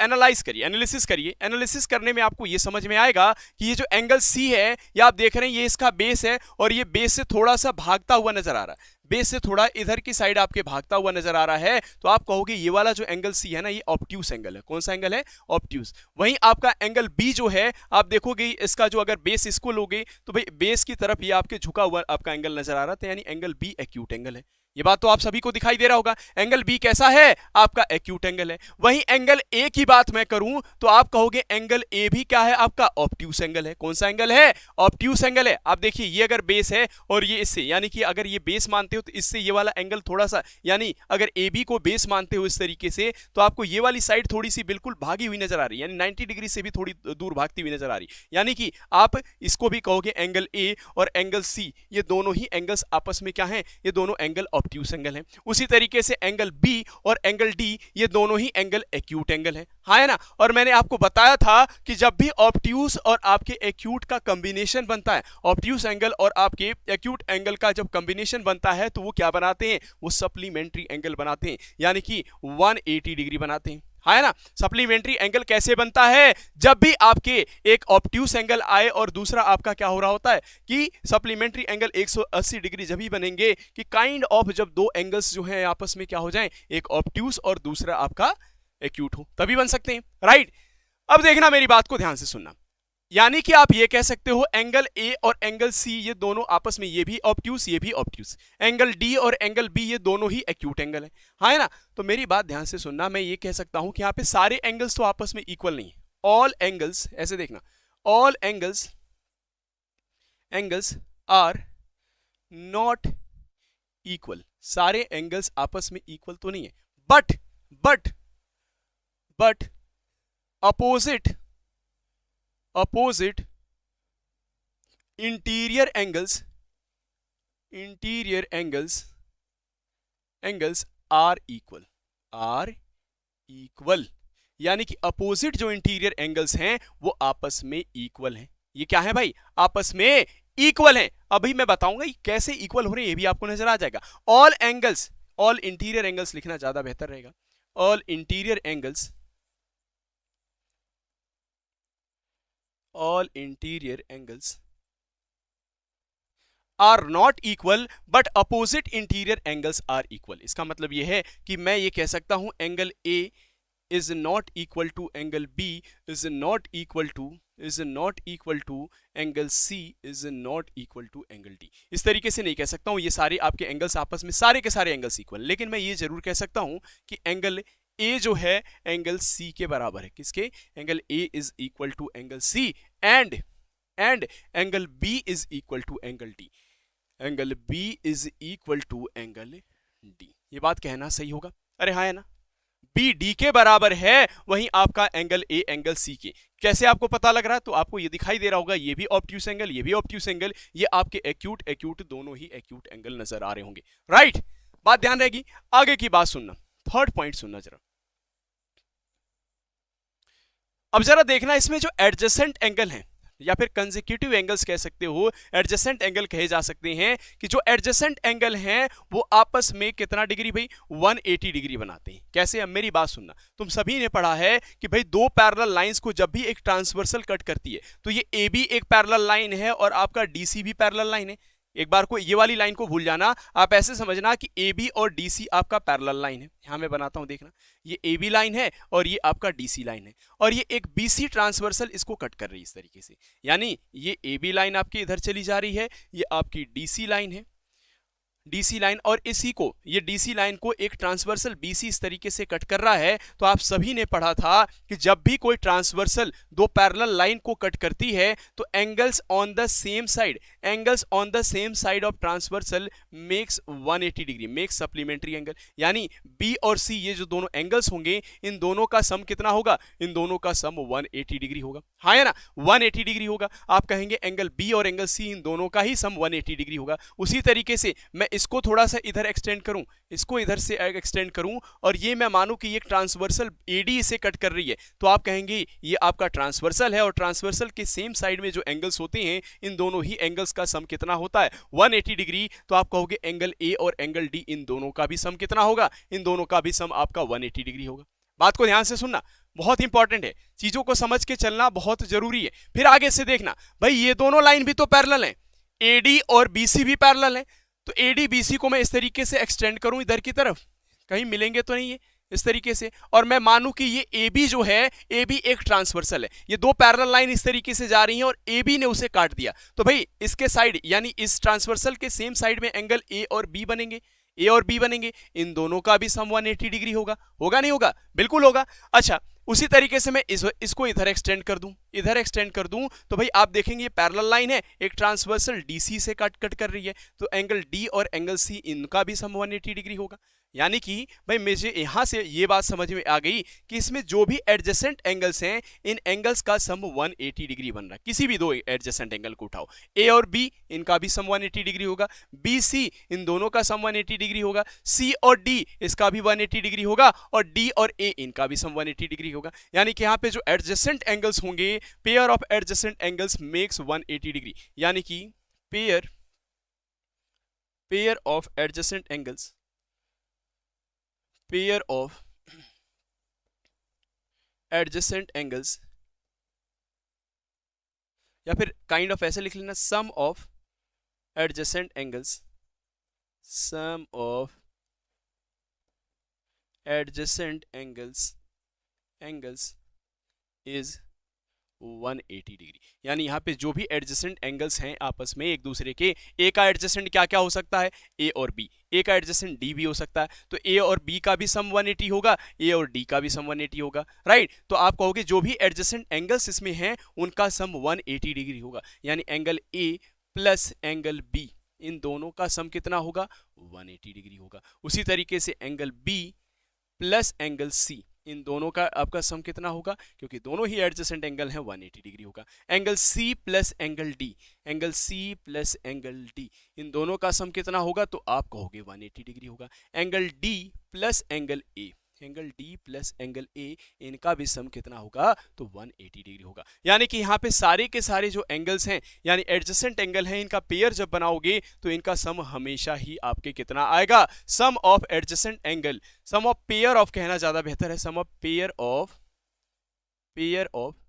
एनालाइज करिए, एनालिसिस करिए। एनालिसिस करने में आपको ये समझ में आएगा कि ये जो एंगल सी है, ये आप देख रहे हैं, ये इसका बेस है, और ये बेस से थोड़ा सा भागता हुआ नजर आ रहा है, बेस से थोड़ा इधर की साइड आपके भागता हुआ नजर आ रहा है। तो आप कहोगे ये वाला जो एंगल सी है ना, ये ऑब्ट्यूस एंगल है। कौन सा एंगल है, ऑब्ट्यूस। वहीं आपका एंगल बी जो है, आप देखोगे इसका जो अगर बेस इसको लोगे, तो भाई बेस की तरफ ये आपके झुका हुआ आपका एंगल नजर आ रहा था, यानी एंगल बी एक्यूट एंगल है। ये बात तो आप सभी को दिखाई दे रहा होगा, एंगल बी कैसा है, आपका एक्यूट एंगल है। वहीं एंगल ए की बात मैं करूं तो आप कहोगे एंगल ए भी क्या है, आपका ऑब्ट्यूस एंगल है। कौन सा एंगल है, ऑब्ट्यूस एंगल है। आप देखिए ये अगर बेस है और ये इससे, यानी कि अगर ये बेस मानते हो तो इससे ये वाला एंगल थोड़ा सा, यानी अगर ए बी को बेस मानते हो इस तरीके से, तो आपको ये वाली साइड थोड़ी सी बिल्कुल भागी हुई नजर आ रही है, यानी 90 डिग्री से भी थोड़ी दूर भागती हुई नजर आ रही, यानी कि आप इसको भी कहोगे एंगल ए और एंगल सी, ये दोनों ही एंगल्स आपस में क्या है, ये दोनों एंगल ऑब्ट्यूस एंगल है। उसी तरीके से एंगल बी और एंगल डी, ये दोनों ही एंगल एक्यूट एंगल है, हाँ है ना। और मैंने आपको बताया था कि जब भी ऑब्ट्यूस और आपके एक्यूट का कॉम्बिनेशन बनता है, ऑब्ट्यूस एंगल और आपके एक्यूट एंगल का जब कॉम्बिनेशन बनता है, तो वो क्या बनाते हैं, वो सप्लीमेंट्री एंगल बनाते हैं, यानी कि 180 डिग्री बनाते हैं। है ना। सप्लीमेंट्री एंगल कैसे बनता है, जब भी आपके एक ऑब्ट्यूस एंगल आए और दूसरा आपका क्या हो रहा होता है कि सप्लीमेंट्री एंगल 180 डिग्री जब ही बनेंगे कि काइंड ऑफ जब दो एंगल्स जो हैं आपस में क्या हो जाएं, एक ऑब्ट्यूस और दूसरा आपका एक्यूट हो, तभी बन सकते हैं, राइट। अब देखना, मेरी बात को ध्यान से सुनना, यानी कि आप ये कह सकते हो एंगल ए और एंगल सी ये दोनों आपस में, ये भी ऑब्ट्यूस ये भी ऑब्ट्यूस, एंगल डी और एंगल बी ये दोनों ही एक्यूट एंगल है, हाँ है ना। तो मेरी बात ध्यान से सुनना, मैं ये कह सकता हूं कि यहाँ पे सारे एंगल्स तो आपस में इक्वल नहीं है, ऑल एंगल्स, ऐसे देखना, all angles are not equal, सारे एंगल्स आपस में इक्वल तो नहीं है, but opposite interior angles are equal, यानी कि अपोजिट जो इंटीरियर एंगल्स हैं वो आपस में इक्वल हैं। ये क्या है भाई, आपस में इक्वल हैं। अभी मैं बताऊंगा ये कैसे इक्वल हो रहे हैं, ये भी आपको नजर आ जाएगा। ऑल इंटीरियर एंगल्स लिखना ज्यादा बेहतर रहेगा, all interior angles are not equal but opposite interior angles are equal. इसका मतलब यह है कि मैं ये कह सकता हूं angle A is not equal to angle B, is not equal to angle C, is not equal to angle D. इस तरीके से नहीं कह सकता हूं ये सारे आपके एंगल्स आपस में सारे के सारे एंगल्स इक्वल, लेकिन मैं ये जरूर कह सकता हूं कि एंगल ए जो है एंगल सी के बराबर है। किसके, angle A is equal to angle C and angle B is equal to angle D, angle B is equal to angle D. ये बात कहना सही होगा, अरे हाँ है ना। बी डी के बराबर है, वहीं आपका एंगल ए एंगल सी के। कैसे आपको पता लग रहा है, तो आपको ये दिखाई दे रहा होगा, ये भी ऑब्ट्यूस एंगल ये भी ऑब्ट्यूस एंगल, ये आपके एक्यूट दोनों ही एक्यूट एंगल नजर आ रहे होंगे, राइट। बात ध्यान रहेगी, आगे की बात सुनना, थर्ड पॉइंट सुनना जरा। अब जरा देखना, इसमें जो एडजेसेंट एंगल हैं या फिर कंसेक्यूटिव एंगल्स कह सकते हो, एडजेसेंट एंगल कहे जा सकते हैं, कि जो एडजेसेंट एंगल हैं वो आपस में कितना डिग्री भाई, 180 डिग्री बनाते हैं। कैसे, अब मेरी बात सुनना, तुम सभी ने पढ़ा है कि भाई दो पैरेलल लाइंस को जब भी एक ट्रांसवर्सल कट करती है तो ये ए बी एक पैरेलल लाइन है और आपका डीसी भी पैरेलल लाइन है। एक बार को ये वाली लाइन को भूल जाना, आप ऐसे समझना कि ए बी और डीसी आपका पैरेलल लाइन है। यहां मैं बनाता हूं, देखना, ये ए बी लाइन है और ये आपका डीसी लाइन है, और ये एक बीसी ट्रांसवर्सल इसको कट कर रही है इस तरीके से, यानी ये ए बी लाइन आपकी इधर चली जा रही है, ये आपकी डीसी लाइन है, डीसी लाइन, और इसी को, ये डीसी लाइन को एक ट्रांसवर्सल बीसी इस तरीके से कट कर रहा है। तो आप सभी ने पढ़ा था कि जब भी कोई ट्रांसवर्सल दो पैरेलल लाइन को कट करती है तो angles on the same side of transversal makes 180 degree, makes supplementary angle, यानी बी और सी ये जो दोनों एंगल्स होंगे इन दोनों का सम कितना होगा, इन दोनों का सम 180 डिग्री होगा, हाँ है ना, 180 डिग्री होगा। आप कहेंगे एंगल बी और एंगल सी इन दोनों का ही सम 180 डिग्री होगा। उसी तरीके से मैं इसको थोड़ा सा इधर एक्सटेंड करूं, इसको इधर से एक्सटेंड करूं, और ये मैं मानूं कि ये ट्रांसवर्सल एडी इसे कट कर रही है, तो आप कहेंगे ये आपका ट्रांसवर्सल है, और ट्रांसवर्सल के सेम साइड में जो एंगल्स होते हैं इन दोनों ही एंगल्स का सम कितना होता है, 180 डिग्री। तो आप कहोगे एंगल ए और एंगल डी इन दोनों का भी सम कितना होगा, इन दोनों का भी सम आपका 180 डिग्री होगा। बात को ध्यान से सुनना, बहुत इंपॉर्टेंट है, चीजों को समझ के चलना बहुत जरूरी है। फिर आगे से देखना, भाई ये दोनों लाइन भी तो पैरेलल हैं, एडी और बीसी भी पैरेलल हैं, तो एडी बीसी को मैं इस तरीके से एक्सटेंड करूं इधर की तरफ, कहीं मिलेंगे तो नहीं है, इस तरीके से, और मैं मानूं कि ये ए बी जो है, ए बी एक ट्रांसवर्सल है, ये दो पैरेलल लाइन इस तरीके से जा रही हैं और ए बी ने उसे काट दिया, तो भाई इसके साइड यानी इस ट्रांसवर्सल के सेम साइड में एंगल ए और बी बनेंगे, ए और बी बनेंगे, इन दोनों का भी सम 180 डिग्री होगा, होगा नहीं होगा, बिल्कुल होगा। अच्छा, उसी तरीके से मैं इसको इधर एक्सटेंड कर दूं, तो भाई आप देखेंगे ये पैरेलल लाइन है, एक ट्रांसवर्सल डीसी से कट कर रही है, तो एंगल डी और एंगल सी इनका भी सम 180 डिग्री होगा। यानी कि भाई मुझे यहां से ये बात समझ में आ गई कि इसमें जो भी एडजेसेंट एंगल्स हैं इन एंगल्स का सम 180 डिग्री बन रहा है। किसी भी दो एडजेसेंट एंगल को उठाओ, ए और बी इनका भी सम 180 डिग्री होगा, बी सी इन दोनों का सम 180 डिग्री होगा, सी और डी इसका भी 180 डिग्री होगा, और डी और ए इनका भी सम 180 डिग्री होगा। यानी कि यहाँ पे जो एडजेसेंट एंगल्स होंगे, pair of adjacent angles makes 180 degree, यानी कि pair of adjacent angles, pair of adjacent angles, या फिर काइंड ऑफ ऐसे लिख लेना, sum of adjacent angles, sum of adjacent angles is 180 degree. यानी यहाँ पे जो भी एडजेसेंट एंगल्स हैं आपस में एक दूसरे के, ए का एडजेसेंट क्या क्या हो सकता है, ए और बी, ए का एडजेसेंट डी भी हो सकता है, तो ए और बी का भी सम 180 होगा, ए और डी का भी सम 180 होगा, राइट। तो आप कहोगे जो भी एडजेसेंट एंगल्स इसमें हैं उनका सम 180 डिग्री होगा, यानी angle A plus angle B, इन दोनों का सम कितना होगा, 180 डिग्री होगा। उसी तरीके से angle B plus angle C, इन दोनों का आपका सम कितना होगा, क्योंकि दोनों ही एडजेसेंट एंगल हैं, 180 डिग्री होगा। Angle C plus angle D, angle C plus angle D, इन दोनों का सम कितना होगा, तो आप कहोगे 180 डिग्री होगा। Angle D plus angle A, angle D plus angle A, इनका भी सम कितना होगा, तो 180 डिग्री होगा। यानी कि यहाँ पे सारे के सारे जो एंगल्स हैं यानी एडजेसेंट एंगल हैं, इनका पेयर जब बनाओगे तो इनका सम हमेशा ही आपके कितना आएगा, sum of adjacent angle, sum of pair of कहना ज्यादा बेहतर है, सम ऑफ पेयर ऑफ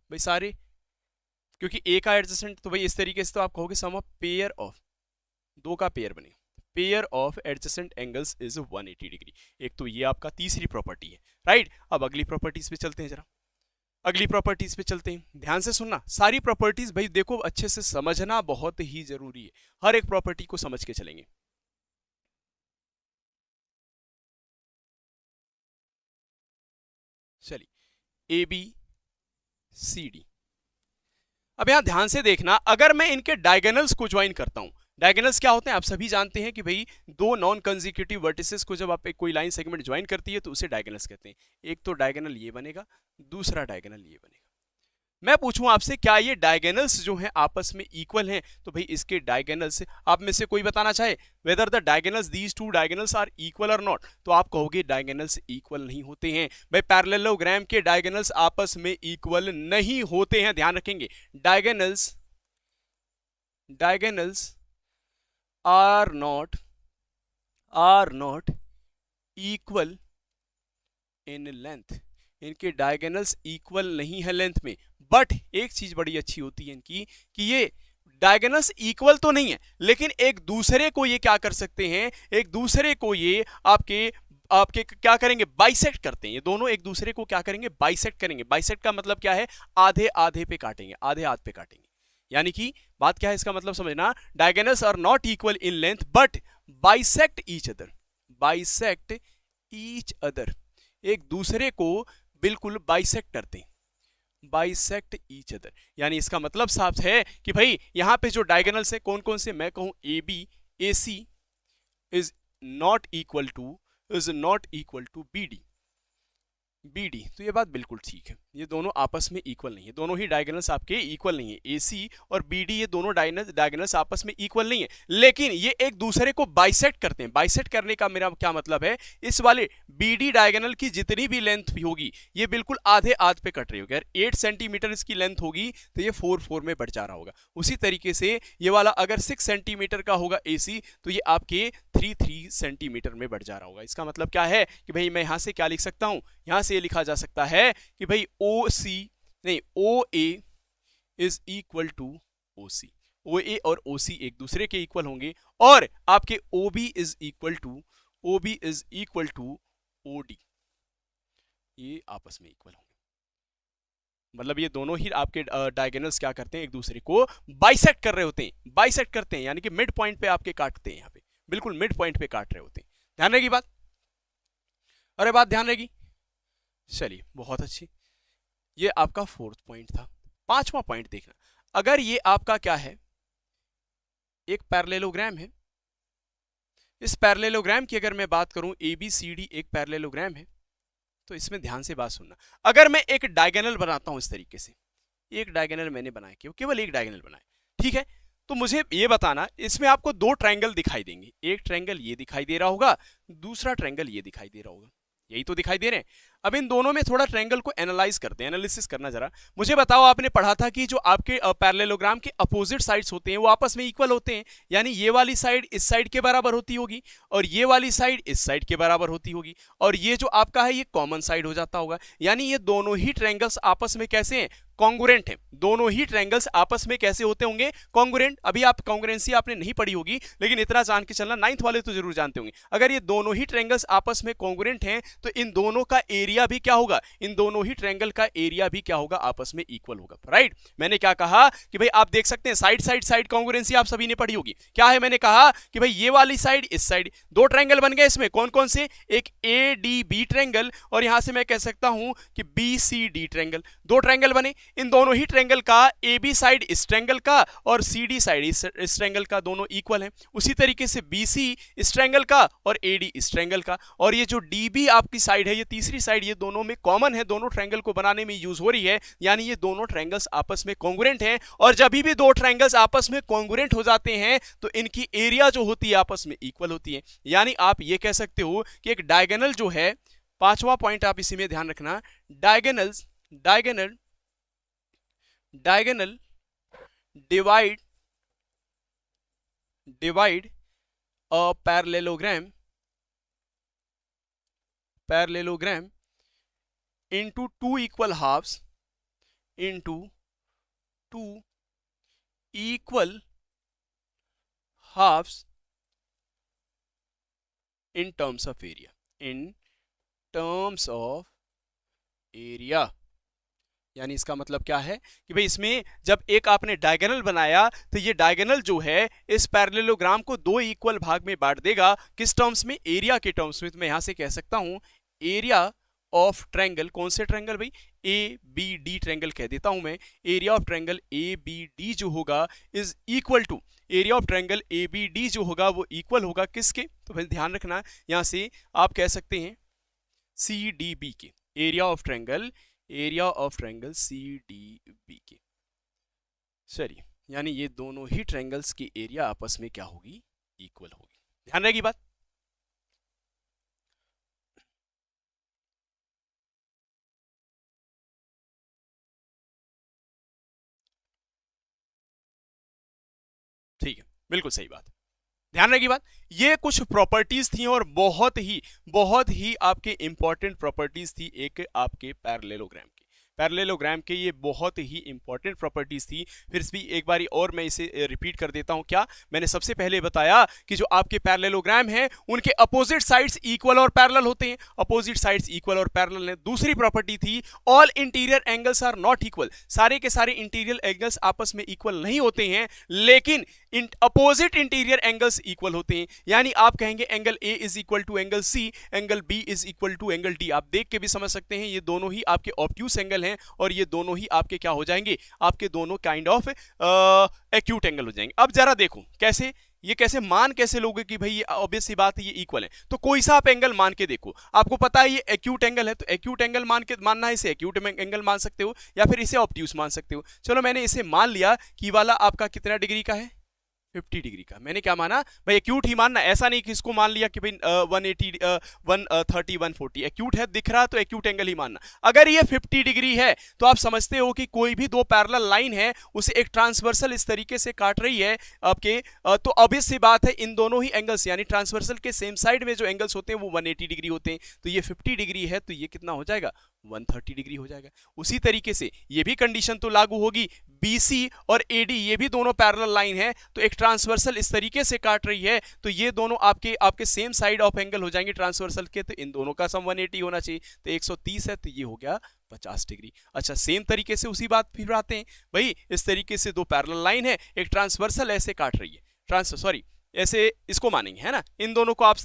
भाई सारे, क्योंकि ए का एडजेसेंट, तो भाई इस तरीके से तो आप कहोगे सम ऑफ पेयर ऑफ, दो का पेयर बने, pair of adjacent angles is 180 degree. एक तो ये आपका तीसरी प्रॉपर्टी है, राइट। अब अगली प्रॉपर्टीज पे चलते हैं, जरा अगली प्रॉपर्टीज पे चलते हैं, ध्यान से सुनना सारी प्रॉपर्टीज, भाई देखो अच्छे से समझना बहुत ही जरूरी है, हर एक प्रॉपर्टी को समझ के चलेंगे। चलिए ए बी सी डी, अब यहां ध्यान से देखना, अगर मैं इनके डायगोनल्स को ज्वाइन करता हूं, डायगोनल्स क्या होते हैं आप सभी जानते हैं कि भाई दो नॉन कंसेक्यूटिव वर्टिसेस को जब आप एक कोई लाइन सेगमेंट ज्वाइन करती है तो उसे डायगोनल्स कहते हैं। एक तो डायगोनल ये बनेगा, दूसरा डायगोनल ये बनेगा। मैं पूछूं आपसे क्या ये डायगोनल्स जो हैं आपस में इक्वल हैं, तो भाई इसके डायगोनल्स आप में से कोई बताना चाहे whether the diagonals these two diagonals are equal और नॉट, तो आप कहोगे डायगोनल्स इक्वल नहीं होते हैं। भाई पैरेललोग्राम के डायगोनल्स आपस में इक्वल नहीं होते हैं, ध्यान रखेंगे। Diagonals are not equal in length, इनके डायगोनल्स इक्वल नहीं है लेंथ में। बट एक चीज बड़ी अच्छी होती है इनकी कि ये डायगोनल्स इक्वल तो नहीं है, लेकिन एक दूसरे को ये क्या कर सकते हैं, एक दूसरे को ये आपके क्या करेंगे, बाइसेक्ट करते हैं। ये दोनों एक दूसरे को क्या करेंगे, बाइसेक्ट करेंगे। बाइसेक्ट का मतलब क्या है, आधे आधे पे काटेंगे, आधे हाथ पे काटेंगे। यानी कि बात क्या है, इसका मतलब समझना, diagonals are not equal in length but bisect each other, bisect each other, एक दूसरे को बिल्कुल बाइसेक्ट करते हैं, बाइसेक्ट ईच अदर। यानी इसका मतलब साफ है कि भाई यहां पे जो डायगोनल्स है कौन कौन से, मैं कहूं A B, A C is not equal to B D, BD, तो ये बात बिल्कुल ठीक है, ये दोनों आपस में इक्वल नहीं है, दोनों ही डायगोनल्स आपके इक्वल नहीं है। AC और BD ये दोनों डायगोनल्स आपस में इक्वल नहीं है, लेकिन ये एक दूसरे को बाइसेक्ट करते हैं। बाइसेक्ट करने का मेरा क्या मतलब है, इस वाले BD डायगोनल की जितनी भी लेंथ भी होगी ये बिल्कुल आधे आध पे कट रही होगी। अगर 8 सेंटीमीटर इसकी लेंथ होगी तो ये 4 में बढ़ जा रहा होगा। उसी तरीके से ये वाला अगर 6 सेंटीमीटर का होगा AC तो ये आपके 3 सेंटीमीटर में बढ़ जा रहा होगा। इसका मतलब क्या है कि भाई मैं यहां से क्या लिख सकता हूं, यहां से ये लिखा जा सकता है कि भाई OA is equal to OC, OA और OC एक दूसरे के इक्वल होंगे, और आपके OB is equal to OD, ये आपस में इक्वल होंगे। मतलब ये दोनों ही आपके डायगोनल्स क्या करते हैं, एक दूसरे को बाइसेक्ट कर रहे होते हैं, बाइसेक्ट करते हैं यानी कि मिड पॉइंट पे आपके काटते हैं, यहाँ पे बिल्कुल मिड पॉइंट पे काट रहे होते हैं। ध्यान रहेगी बात, अरे बात ध्यान रहेगी। चलिए बहुत अच्छी, ये आपका 4th पॉइंट था। 5वां पॉइंट देखना, अगर ये आपका क्या है, एक पैरेललोग्राम है, इस पैरेललोग्राम की अगर मैं बात करूं ABCD एक पैरेललोग्राम है, तो इसमें ध्यान से बात सुनना। अगर मैं एक डायगोनल बनाता हूं इस तरीके से, एक डायगोनल मैंने बनाया, केवल एक डायगोनल बनाया, ठीक है, तो मुझे ये बताना इसमें आपको 2 ट्रायंगल दिखाई देंगे। एक ट्रायंगल ये दिखाई दे रहा होगा, दूसरा ट्रायंगल ये दिखाई दे रहा होगा, यही तो दिखाई दे रहे हैं। अब इन दोनों में थोड़ा ट्रायंगल को एनालाइज करते हैं, एनालिसिस करना जरा। मुझे बताओ, आपने पढ़ा था कि जो आपके पैरेललोग्राम के अपोजिट साइड्स होते हैं वो आपस में इक्वल होते हैं, यानी ये वाली साइड इस साइड के बराबर होती होगी और ये वाली साइड इस साइड के बराबर होती होगी, और ये जो आपका है ये कॉमन साइड हो जाता होगा, यानी ये दोनों ही ट्रायंगल्स आपस में कैसे हैं, कॉन्ग्रुएंट है। दोनों ही ट्रायंगल्स आपस में कैसे होते होंगे, कॉन्ग्रुएंट। अभी आप कॉन्ग्रुएंसी आपने नहीं पढ़ी होगी, लेकिन इतना जान के चलना, 9th वाले तो जरूर जानते होंगे। अगर ये दोनों ही ट्रायंगल्स आपस में कॉन्ग्रुएंट हैं तो इन दोनों का एरिया भी क्या होगा, इन दोनों ही ट्रायंगल का एरिया भी क्या होगा, आपस में इक्वल होगा, राइट। मैंने क्या कहा कि भाई आप देख सकते हैं साइड साइड साइड कॉन्ग्रुएंसी आप सभी ने पढ़ी होगी। क्या है, मैंने कहा कि भाई ये वाली साइड इस साइड, दो ट्रायंगल बन गए इसमें, कौन कौन से, एक ADB ट्रायंगल और यहां से मैं कह सकता हूं कि BCD ट्रायंगल, दो ट्रायंगल बने। इन दोनों ही ट्रायंगल का AB साइड इस ट्रायंगल का और CD साइड इस ट्रायंगल का दोनों इक्वल हैं। उसी तरीके से BC इस ट्रायंगल का और AD इस ट्रायंगल का, और ये जो DB आपकी साइड है, ये तीसरी साइड, ये दोनों में कॉमन है, दोनों ट्रायंगल को बनाने में यूज हो रही है, यानी ये दोनों ट्रायंगल्स आपस में कॉन्ग्रुएंट हैं। और जब भी दो ट्रायंगल्स आपस में कॉन्ग्रुएंट हो जाते हैं तो इनकी एरिया जो होती है आपस में इक्वल होती है। यानी आप ये कह सकते हो कि एक डायगोनल जो है, पांचवा पॉइंट आप इसी में ध्यान रखना, diagonals diagonal divide a parallelogram into two equal halves in terms of area। यानी इसका मतलब क्या है कि भाई इसमें जब एक आपने डायगोनल बनाया तो ये डायगोनल जो है इस पैरेललोग्राम को दो इक्वल भाग में बांट देगा, किस टर्म्स में, एरिया के टर्म्स में। तो मैं यहां से कह सकता हूं एरिया ऑफ ट्रायंगल, कौन से ट्रायंगल भाई, ABD ट्रायंगल कह देता हूं मैं। एरिया ऑफ ट्रायंगल ABD जो होगा is equal to, area of triangle ABD जो होगा वो इक्वल होगा किसके, तो भाई ध्यान रखना, यहां से आप कह सकते हैं CDB के, एरिया ऑफ ट्रायंगल CDB के, सॉरी, यानी ये दोनों ही ट्रायंगल्स की एरिया आपस में क्या होगी, इक्वल होगी। ध्यान रहेगी बात। ठीक है, बिल्कुल सही बात, ध्यान रखिए बात। ये कुछ प्रॉपर्टीज थी और बहुत ही आपके इंपॉर्टेंट प्रॉपर्टीज थी एक आपके पैरेललोग्राम के ये बहुत ही इंपॉर्टेंट प्रॉपर्टीज थी। फिर भी एक बारी और मैं इसे रिपीट कर देता हूं। क्या मैंने सबसे पहले बताया कि जो आपके पैरेललोग्राम हैं उनके अपोजिट साइड्स इक्वल और पैरेलल होते हैं, अपोजिट साइड्स इक्वल और पैरेलल हैं। दूसरी प्रॉपर्टी थी all interior angles are not equal, सारे के सारे इंटीरियर एंगल्स आपस में इक्वल नहीं होते हैं, लेकिन अपोजिट इंटीरियर एंगल्स इक्वल होते हैं। यानी आप कहेंगे angle A is equal to angle C, angle B is equal to angle D। आप देख के भी समझ सकते हैं ये दोनों ही आपके ऑब्ट्यूस एंगल हैं और ये दोनों ही आपके क्या हो जाएंगे, आपके दोनों काइंड ऑफ एक्यूट एंगल हो जाएंगे। अब जरा देखो कैसे, ये कैसे मान कैसे लोगे कि भाई ये ऑब्वियस सी बात है ये इक्वल है। तो कोई सा आप एंगल मान के देखो, आपको पता है ये एक्यूट एंगल है, तो एक्यूट एंगल मानना है, इसे एक्यूट एंगल मान सकते हो या फिर इसे ऑब्ट्यूस मान सकते हो। चलो मैंने इसे मान लिया कि वाला आपका कितना डिग्री का है, 50 डिग्री का। मैंने क्या माना भाई, एक्यूट ही मानना, ऐसा नहीं कि इसको मान लिया कि भाई 180 130 140 एक्यूट है दिख रहा तो एक्यूट एंगल ही मानना। अगर ये 50 डिग्री है तो आप समझते हो कि कोई भी दो पैरेलल लाइन है उसे एक ट्रांसवर्सल इस तरीके से काट रही है आपके, तो ऑब्वियस सी बात है इन दोनों ही एंगल्स यानी ट्रांसवर्सल के सेम साइड में जो एंगल्स होते हैं वो 180 डिग्री होते हैं। तो ये 50 डिग्री है तो ये कितना हो जाएगा, 130 डिग्री हो जाएगा। उसी तरीके से ये भी कंडीशन तो लागू होगी, BC और AD ये भी दोनों पैरेलल लाइन है तो एक ट्रांसवर्सल इस तरीके से काट रही है तो ये दोनों आपके सेम साइड ऑफ एंगल हो जाएंगे ट्रांसवर्सल के, तो इन दोनों का सम 180 होना चाहिए। तो 130 है तो ये हो गया 50 डिग्री। अच्छा सेम तरीके से उसी बात फिर आते हैं भाई, इस तरीके से दो पैरेलल लाइन है, एक ट्रांसवर्सल ऐसे काट रही है, ऐसे इसको मानेंगे है ना, इन दोनों को आप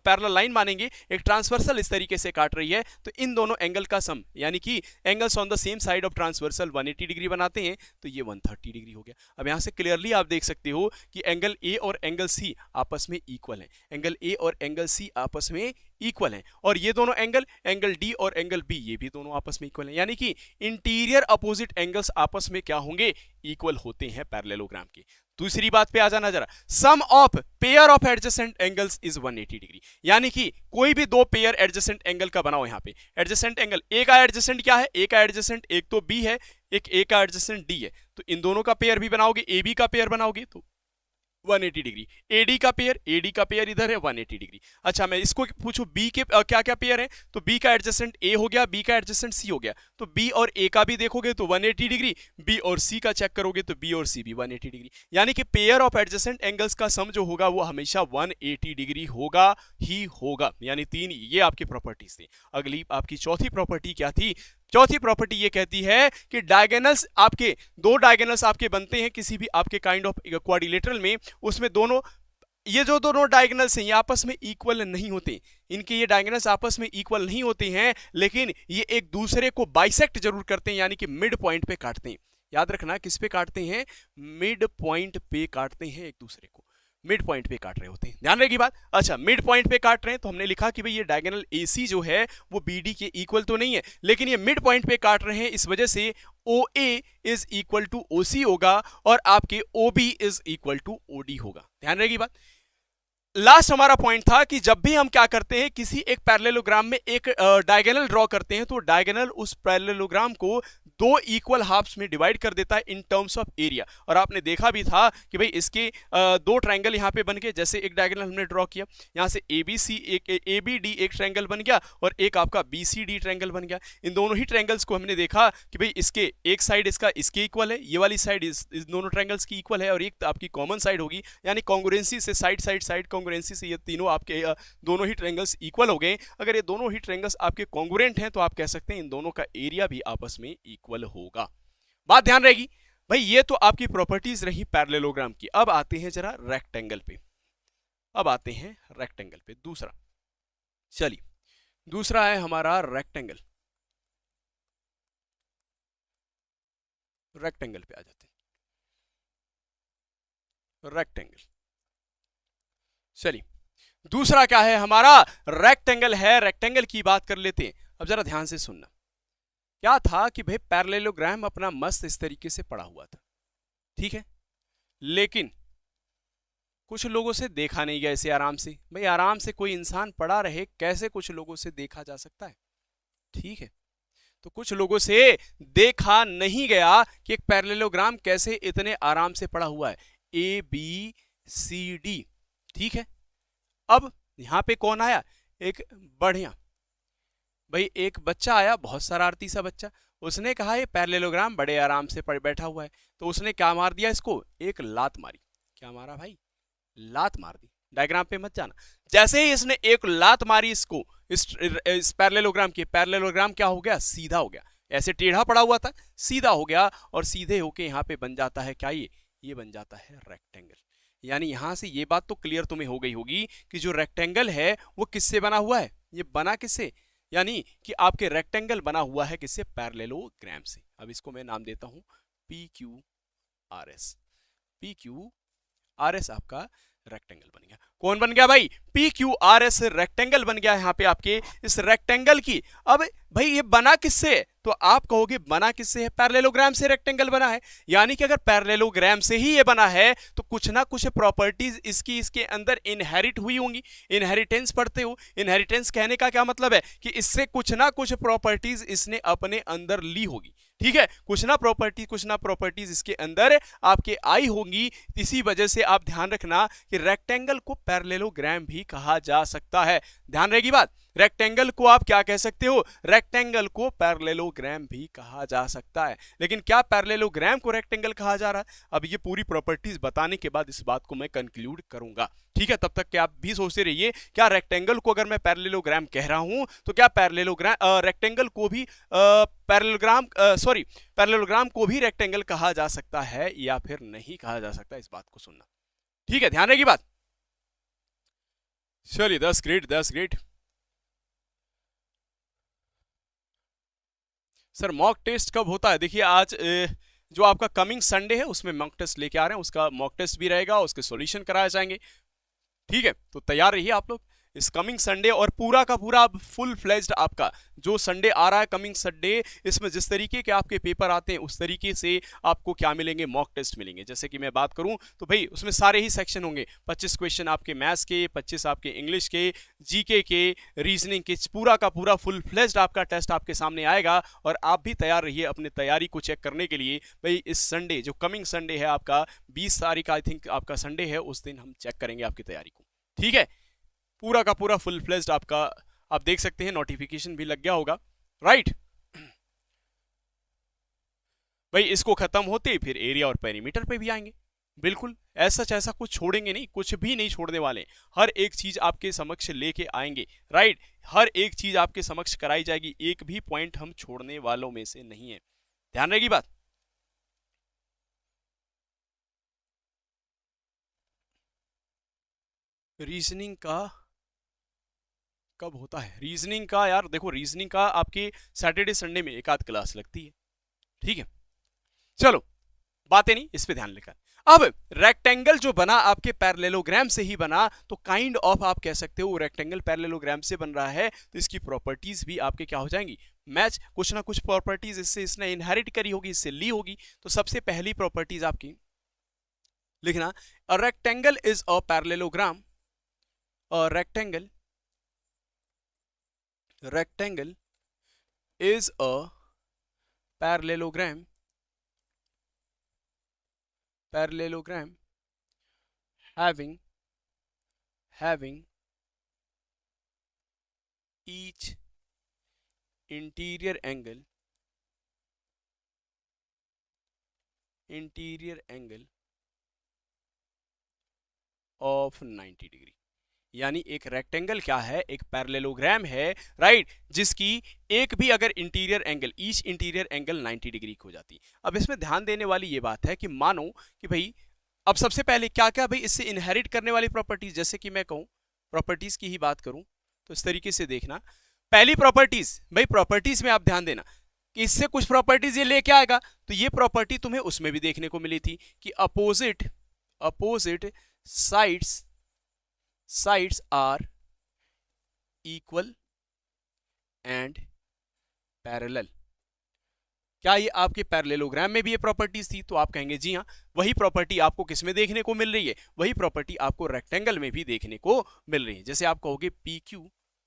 पैरेलल लाइन मानेंगे, एक ट्रांसवर्सल इस तरीके से काट रही है तो इन दोनों एंगल का सम यानी कि angles on the same side of transversal 180 degree बनाते हैं तो ये 130 डिग्री हो गया। अब यहां से क्लियरली आप देख सकते हो कि एंगल A और एंगल C आपस में इक्वल है, एंगल A और एंगल C आपस में इक्वल हैं, और ये दोनों एंगल D और एंगल B ये भी दोनों आपस में इक्वल हैं, यानी कि इंटीरियर अपोजिट एंगल्स आपस में क्या होंगे, इक्वल होते हैं पैरेललोग्राम के। दूसरी बात पे आ जाना जरा, sum of pair of adjacent angles is 180 degree, यानी कि कोई भी दो पेयर एडजेसेंट एंगल का बनाओ। यहाँ पे एडजेसेंट एंगल, ए का एडजेसेंट क्या है, ए का एडजेसेंट एक तो बी है, एक ए का एडजेसेंट डी है, तो इन दोनों का पेयर भी बनाओगे, ए बी का पेयर बनाओगे तो 180 डिग्री। एडी का पेयर इधर है 180 डिग्री। अच्छा मैं इसको पूछूं बी के क्या क्या पेयर है, तो बी का एडजेसेंट ए हो गया, बी का एडजेसेंट सी हो गया, तो बी और ए का भी देखोगे तो 180 डिग्री, बी और सी का चेक करोगे तो बी और सी भी 180 डिग्री, यानी कि पेयर ऑफ एडजेसेंट एंगल्स का सम जो होगा वो हमेशा 180 डिग्री होगा ही होगा। यानी तीन ये आपकी प्रॉपर्टीज थी। अगली आपकी चौथी प्रॉपर्टी क्या थी, चौथी प्रॉपर्टी ये कहती है कि डायगोनल्स आपके, दो डायगोनल्स आपके बनते हैं किसी भी आपके काइंड ऑफ क्वाड्रिलेटरल में, उसमें दोनों, ये जो दोनों डायगोनल्स हैं ये आपस में इक्वल नहीं होते, इनके ये डायगोनल्स आपस में इक्वल नहीं होते हैं, लेकिन ये एक दूसरे को बाइसेक्ट जरूर करते हैं, यानी कि मिड पॉइंट पे काटते हैं। याद रखना किस पे काटते हैं, मिड पॉइंट पे काटते हैं, एक दूसरे को मिड पॉइंट पे काट रहे होते हैं, ध्यान रहेगी बात। अच्छा मिड पॉइंट पे काट रहे हैं तो हमने लिखा कि भाई ये डायगोनल AC जो है वो BD के इक्वल तो नहीं है, लेकिन ये मिड पॉइंट पे काट रहे हैं, इस वजह से OA is equal to OC होगा और आपके OB is equal to OD होगा, ध्यान रहेगी बात। लास्ट हमारा पॉइंट था कि जब भी हम क्या करते हैं, किसी एक पैरेललोग्राम में एक डायगोनल ड्रॉ करते हैं, तो डायगोनल उस पैरेललोग्राम को दो इक्वल हाफ्स में डिवाइड कर देता है इन टर्म्स ऑफ एरिया। और आपने देखा भी था कि भाई इसके दो ट्रायंगल यहाँ पे बन गए, जैसे एक डायगोनल हमने ड्रॉ किया, यहाँ से ABC एक ABD एक ट्रायंगल बन गया और एक आपका BCD ट्रायंगल बन गया। इन दोनों ही ट्रायंगल्स को हमने देखा कि भाई इसके एक साइड इसका इसके इक्वल है, ये वाली साइड इस दोनों ट्रायंगल्स की इक्वल है, और एक आपकी कॉमन साइड होगी, यानी कॉन्ग्रुएंसी से साइड कॉन्ग्रुएंसी से ये तीनों आपके दोनों ही ट्रायंगल्स इक्वल हो गए। अगर ये दोनों ही ट्रायंगल्स आपके कॉन्ग्रुएंट हैं तो आप कह सकते हैं इन दोनों का एरिया भी आपस में इक्वल होगा। बात ध्यान रहेगी भाई। ये तो आपकी प्रॉपर्टीज रही पैरेललोग्राम की। अब आते हैं जरा रेक्टेंगल पे, दूसरा, चलिए दूसरा है हमारा रेक्टेंगल पे आ जाते हैं, रेक्टेंगल। चलिए दूसरा क्या है हमारा, रेक्टेंगल है। रेक्टेंगल की बात कर लेते हैं। अब जरा ध्यान से सुनना, क्या था कि भाई पैरेललोग्राम अपना मस्त इस तरीके से पड़ा हुआ था, ठीक है, लेकिन कुछ लोगों से देखा नहीं गया इसे आराम से। भाई आराम से कोई इंसान पड़ा रहे, कैसे कुछ लोगों से देखा जा सकता है, ठीक है। तो कुछ लोगों से देखा नहीं गया कि एक पैरेललोग्राम कैसे इतने आराम से पड़ा हुआ है, ABCD, ठीक है। अब यहां पे कौन आया, एक बढ़िया भाई एक बच्चा आया, बहुत शरारती सा बच्चा। उसने कहा ये पैरेललोग्राम बड़े आराम से बैठा हुआ है, तो उसने क्या मार दिया, इसको एक लात मारी। क्या मारा भाई, लात मार दी। डायग्राम पे मत जाना। जैसे ही इसने एक लात मारी इसको, इस पैरेललोग्राम की, पैरेललोग्राम क्या हो गया, सीधा हो गया। ऐसे टेढ़ा पड़ा हुआ था, सीधा हो गया, और सीधे होके यहाँ पे बन जाता है क्या, ये बन जाता है रेक्टेंगल। यानी यहां से ये बात तो क्लियर तुम्हें हो गई होगी कि जो रेक्टेंगल है वो किससे बना हुआ है, ये बना किससे, यानी कि आपके रेक्टेंगल बना हुआ है किससे, पैरेललोग्राम से। अब इसको मैं नाम देता हूं PQRS। PQRS आपका रेक्टेंगल बन गया। कौन बन गया भाई, PQRS रेक्टेंगल बन गया। यहाँ पे आपके इस रेक्टेंगल की, अब भाई ये बना किससे, तो आप कहोगे बना किससे है, पैरेललोग्राम से रेक्टेंगल बना है। यानी कि अगर पैरेललोग्राम से ही ये बना है तो कुछ ना कुछ प्रॉपर्टीज इसके अंदर इनहेरिट हुई होंगी। इनहेरिटेंस पढ़ते हो, इनहेरिटेंस कहने का क्या मतलब है कि इससे कुछ ना कुछ प्रॉपर्टीज इसने अपने अंदर ली होगी, ठीक है। कुछ ना प्रॉपर्टीज इसके अंदर आपके आई होंगी। इसी वजह से आप ध्यान रखना कि रेक्टेंगल को पैरेललोग्राम भी कहा जा सकता है। ध्यान रहेगी बात। रेक्टेंगल को आप क्या कह सकते हो, रेक्टेंगल को पैरेललोग्राम भी कहा जा सकता है। लेकिन क्या पैरेललोग्राम को रेक्टेंगल कहा जा रहा है, अब ये पूरी प्रॉपर्टीज बताने के बाद इस बात को मैं कंक्लूड करूंगा, ठीक है। तब तक के आप भी सोचते रहिए, क्या रेक्टेंगल को अगर मैं पैरेललोग्राम कह रहा हूं तो क्या रेक्टेंगल को भी पैरेललोग्राम को भी रेक्टेंगल कहा जा सकता है या फिर नहीं कहा जा सकता, इस बात को सुनना, ठीक है। ध्यान रहेगी बात। चलिए 10 ग्रेड। सर मॉक टेस्ट कब होता है, देखिए आज जो आपका कमिंग संडे है उसमें मॉक टेस्ट लेके आ रहे हैं, उसका मॉक टेस्ट भी रहेगा, उसके सॉल्यूशन कराए जाएंगे, ठीक है। तो तैयार रहिए आप लोग। इस कमिंग संडे और पूरा का पूरा फुल फ्लेज्ड आपका जो संडे आ रहा है कमिंग संडे, इसमें जिस तरीके के आपके पेपर आते हैं उस तरीके से आपको क्या मिलेंगे, मॉक टेस्ट मिलेंगे। जैसे कि मैं बात करूं तो भाई उसमें सारे ही सेक्शन होंगे, 25 क्वेश्चन आपके मैथ्स के, 25 आपके इंग्लिश के, जीके के, रीजनिंग के, पूरा का पूरा फुल फ्लेज्ड आपका टेस्ट आपके सामने आएगा। और आप भी तैयार रहिए अपनी तैयारी को चेक करने के लिए। भाई इस संडे जो कमिंग संडे है आपका 20 तारीख आई थिंक आपका संडे है, उस दिन हम चेक करेंगे आपकी तैयारी को। ठीक है, पूरा का पूरा फुल फ्लेज्ड आपका, आप देख सकते हैं नोटिफिकेशन भी लग गया होगा, राइट। भाई इसको खत्म होते ही फिर एरिया और पेरीमीटर पे भी आएंगे। बिल्कुल ऐसा कुछ छोड़ेंगे नहीं, कुछ भी नहीं छोड़ने वाले, हर एक चीज आपके समक्ष लेके आएंगे, राइट। हर एक चीज आपके समक्ष कराई जाएगी, एक भी पॉइंट हम छोड़ने वालों में से नहीं है, ध्यान रहेगी बात। रीजनिंग का कब होता है? रीजनिंग का यार देखो, रीजनिंग का आपके सैटरडे संडे में एक आध क्लास लगती है, ठीक है। चलो बातें नहीं, इस पे ध्यान लेकर। अब रेक्टेंगल जो बना आपके पैरेललोग्राम से ही बना, तो काइंड ऑफ आप कह सकते हो रेक्टेंगल पैरेललोग्राम से बन रहा है, तो इसकी प्रॉपर्टीज भी आपके क्या हो जाएंगी, मैच। कुछ ना कुछ प्रॉपर्टीज इससे इसने इनहेरिट करी होगी, इससे ली होगी। तो सबसे पहली प्रॉपर्टीज आपकी लिखना, a rectangle is a parallelogram, a rectangle is a parallelogram having each interior angle of 90 degree. यानी एक रेक्टेंगल क्या है, एक पैरेललोग्राम है, राइट, जिसकी एक भी अगर interior angle, each interior angle 90 degree की हो जाती। अब इसमें ध्यान देने वाली ये बात है कि मानो कि भाई अब सबसे पहले क्या क्या भाई इससे इनहेरिट करने वाली प्रॉपर्टीज, जैसे कि मैं कहूं प्रॉपर्टीज की ही बात करूं तो इस तरीके से देखना। पहली प्रॉपर्टीज, भाई प्रॉपर्टीज में आप ध्यान देना कि इससे कुछ प्रॉपर्टीज ये लेके आएगा, तो ये प्रॉपर्टी तुम्हें उसमें भी देखने को मिली थी कि opposite sides are equal and parallel। क्या ये आपके पैरेललोग्राम में भी ये प्रॉपर्टीज थी? तो आप कहेंगे जी हाँ, वही प्रॉपर्टी आपको किस में देखने को मिल रही है, वही प्रॉपर्टी आपको रेक्टेंगल में भी देखने को मिल रही है। जैसे आप कहोगे PQ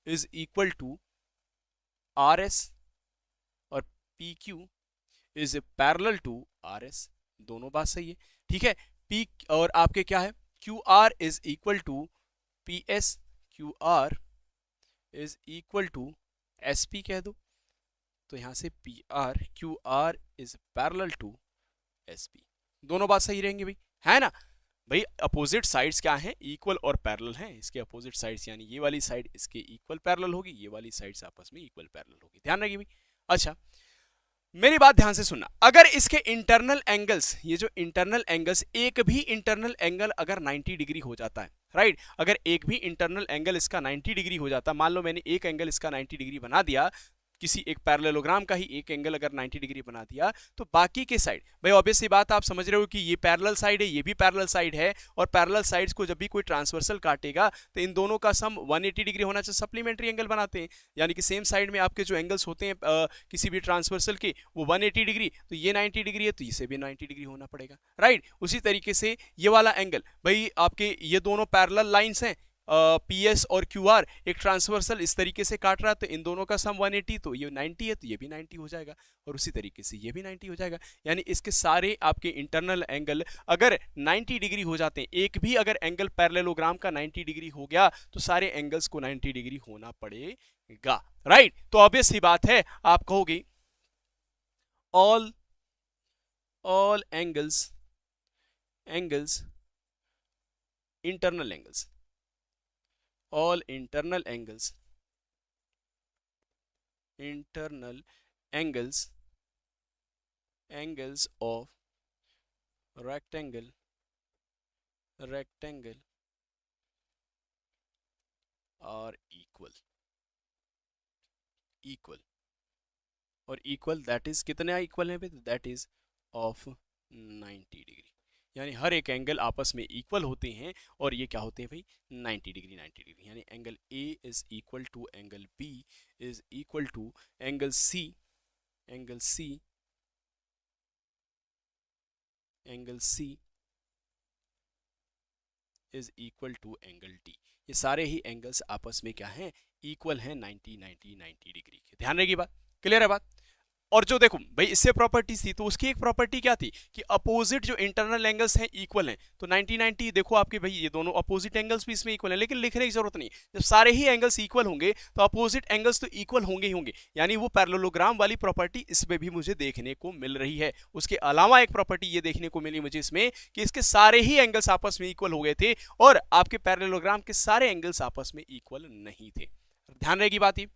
is equal to RS और PQ is parallel to RS, दोनों बात सही है, ठीक है। P और आपके क्या है, QR is equal to PS, QR is equal to SP कह दो, तो यहां से QR is parallel to SP, दोनों बात सही रहेंगे भाई, है ना। भाई अपोजिट साइड्स क्या हैं, इक्वल और पैरेलल हैं। इसके अपोजिट साइड्स यानी ये वाली साइड इसके इक्वल पैरेलल होगी, ये वाली साइड्स आपस में इक्वल पैरेलल होगी, ध्यान रखिए भाई। अच्छा मेरी बात ध्यान से सुनना, अगर इसके इंटरनल एंगल्स, ये जो इंटरनल एंगल्स, एक भी इंटरनल एंगल अगर 90 डिग्री हो जाता है, राइट, अगर एक भी इंटरनल एंगल इसका 90 डिग्री हो जाता, मान लो मैंने एक एंगल इसका 90 डिग्री बना दिया, किसी एक पैरेललोग्राम का ही एक एंगल अगर 90 डिग्री बना दिया, तो बाकी के साइड, भाई ऑब्वियस सी बात आप समझ रहे हो कि ये पैरेलल साइड है, ये भी पैरेलल साइड है, और पैरेलल साइड्स को जब भी कोई ट्रांसवर्सल काटेगा तो इन दोनों का सम 180 डिग्री होना चाहिए, सप्लीमेंट्री एंगल बनाते हैं। यानी कि सेम साइड में आपके जो एंगल्स होते हैं किसी भी ट्रांसवर्सल के, वो 180 डिग्री, तो ये 90 डिग्री है तो इसे भी 90 डिग्री होना पड़ेगा, राइट। उसी तरीके से ये वाला एंगल, भाई आपके ये दोनों पैरेलल लाइंस हैं, PS और QR एक ट्रांसवर्सल इस तरीके से काट रहा है, तो इन दोनों का सम 180, तो ये 90 है तो ये भी 90 हो जाएगा, और उसी तरीके से ये भी 90 हो जाएगा। यानी इसके सारे आपके इंटरनल एंगल अगर 90 डिग्री हो जाते हैं, एक भी अगर एंगल पैरेललोग्राम का 90 डिग्री हो गया, तो सारे एंगल्स को 90 डिग्री होना पड़ेगा, राइट। तो ऑब्वियस ही बात है, आप कहोगे all angles internal angles, all internal angles of rectangle are equal और equal, that is कितने इक्वल है, that is of 90 डिग्री। यानी हर एक एंगल आपस में इक्वल होते हैं और ये क्या होते हैं भाई 90 डिग्री 90 डिग्री, यानी angle A is equal to angle B is equal to angle C, angle C, angle C is equal to angle D. ये सारे ही एंगल्स आपस में क्या हैं, इक्वल हैं 90 90 90 डिग्री के। ध्यान रहेगी बात, क्लियर है बात। और जो देखो भाई इससे प्रॉपर्टीज थी, तो उसकी एक प्रॉपर्टी क्या थी कि अपोजिट जो इंटरनल एंगल्स हैं इक्वल हैं, तो 90 90 देखो आपके भाई ये दोनों अपोजिट एंगल्स भी इसमें इक्वल हैं, लेकिन लिखने की जरूरत नहीं, जब सारे ही एंगल्स इक्वल होंगे तो अपोजिट एंगल्स तो इक्वल होंगे ही होंगे, यानी वो पैरेललोग्राम वाली प्रॉपर्टी इसमें भी मुझे देखने को मिल रही है। उसके अलावा एक प्रॉपर्टी ये देखने को मिली मुझे इसमें कि इसके सारे ही एंगल्स आपस में इक्वल हो गए थे और आपके पैरेललोग्राम के सारे एंगल्स आपस में इक्वल नहीं थे। ध्यान रहेगी बात ये,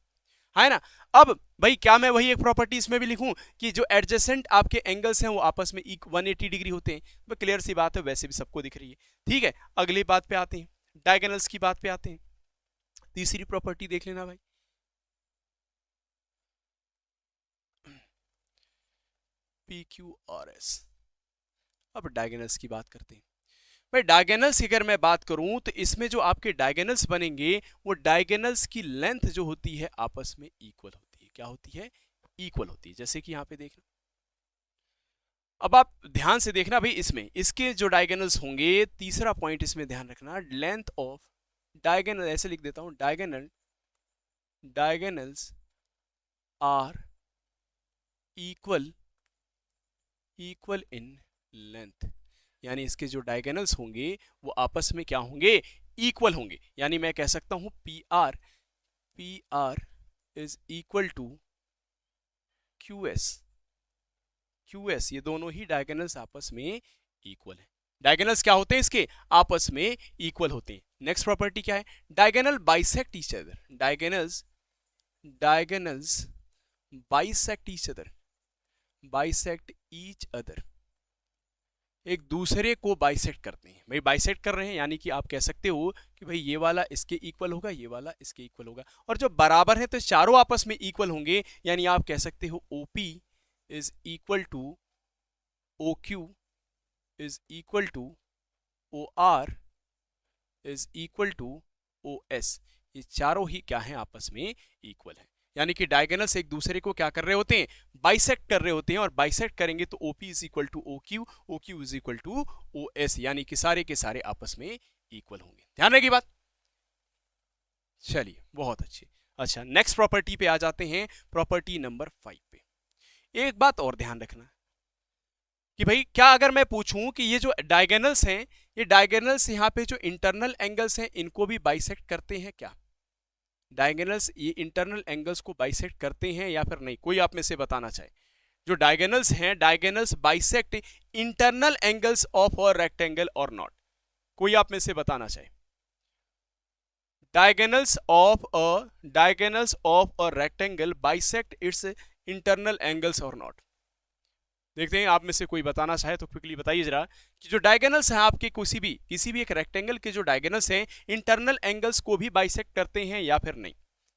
है ना। अब भाई क्या मैं वही एक प्रॉपर्टी इसमें भी लिखूं कि जो एडजेसेंट आपके एंगल्स हैं वो आपस में 180 डिग्री होते हैं, वो क्लियर सी बात है, वैसे भी सबको दिख रही है। ठीक है, अगली बात पे आते हैं, डायगोनल्स की बात पे आते हैं। तीसरी प्रॉपर्टी देख लेना भाई, पी क्यू आर एस। अब डायगोनल्स की बात करते हैं भाई। डायगोनल्स की अगर मैं बात करूं तो इसमें जो आपके डायगोनल्स बनेंगे वो डायगोनल्स की लेंथ जो होती है आपस में इक्वल होती है। क्या होती है, इक्वल होती है। जैसे कि यहां पे देखना, अब आप ध्यान से देखना भाई, इसमें इसके जो डायगोनल्स होंगे, तीसरा पॉइंट इसमें ध्यान रखना, लेंथ ऑफ डायगोनल, ऐसे लिख देता हूं, diagonals are equal in length, यानी इसके जो डायगोनल्स होंगे वो आपस में क्या होंगे, इक्वल होंगे। यानी मैं कह सकता हूं P R is equal to Q S, ये दोनों ही डायगोनल्स आपस में इक्वल है। डायगोनल्स क्या होते हैं इसके, आपस में इक्वल होते हैं। नेक्स्ट प्रॉपर्टी क्या है, diagonal bisect each other, diagonals bisect each other, एक दूसरे को बाइसेक्ट करते हैं। भाई बाइसेक्ट कर रहे हैं यानी कि आप कह सकते हो कि भाई ये वाला इसके इक्वल होगा, ये वाला इसके इक्वल होगा, और जब बराबर है तो चारों आपस में इक्वल होंगे, यानी आप कह सकते हो OP is equal to OQ is equal to OR is equal to OS। ये चारों ही क्या है, आपस में इक्वल है। यानी कि डायगोनल्स एक दूसरे को क्या कर रहे होते हैं, बाइसेक्ट कर रहे होते हैं, और बाइसेक्ट करेंगे तो OP is equal to OQ, OQ is equal to OS, यानी कि सारे के सारे आपस में इक्वल होंगे। ध्यान रहेगी बात, चलिए बहुत अच्छी। अच्छा, नेक्स्ट प्रॉपर्टी पे आ जाते हैं, प्रॉपर्टी नंबर 5 पे। एक बात और ध्यान रखना कि भाई क्या अगर मैं पूछूं कि ये जो डायगोनल्स हैं, ये डायगोनल्स यहाँ पे जो इंटरनल एंगल्स हैं इनको भी बाइसेक्ट करते हैं क्या, डायगोनल्स ये इंटरनल एंगल्स को बाइसेक्ट करते हैं या फिर नहीं, कोई आप में से बताना चाहे। जो डायगोनल्स हैं, diagonals bisect internal angles of a rectangle और नॉट, कोई आप में से बताना चाहे। Diagonals of a rectangle bisect it's internal angles और नॉट। देखते हैं आप में से कोई बताना चाहे तो क्विकली बताइए जरा कि जो डायगोनल्स हैं आपके किसी भी एक रेक्टेंगल के जो डायगोनल्स हैं इंटरनल एंगल्स को भी बाइसेक्ट करते हैं या फिर नहीं,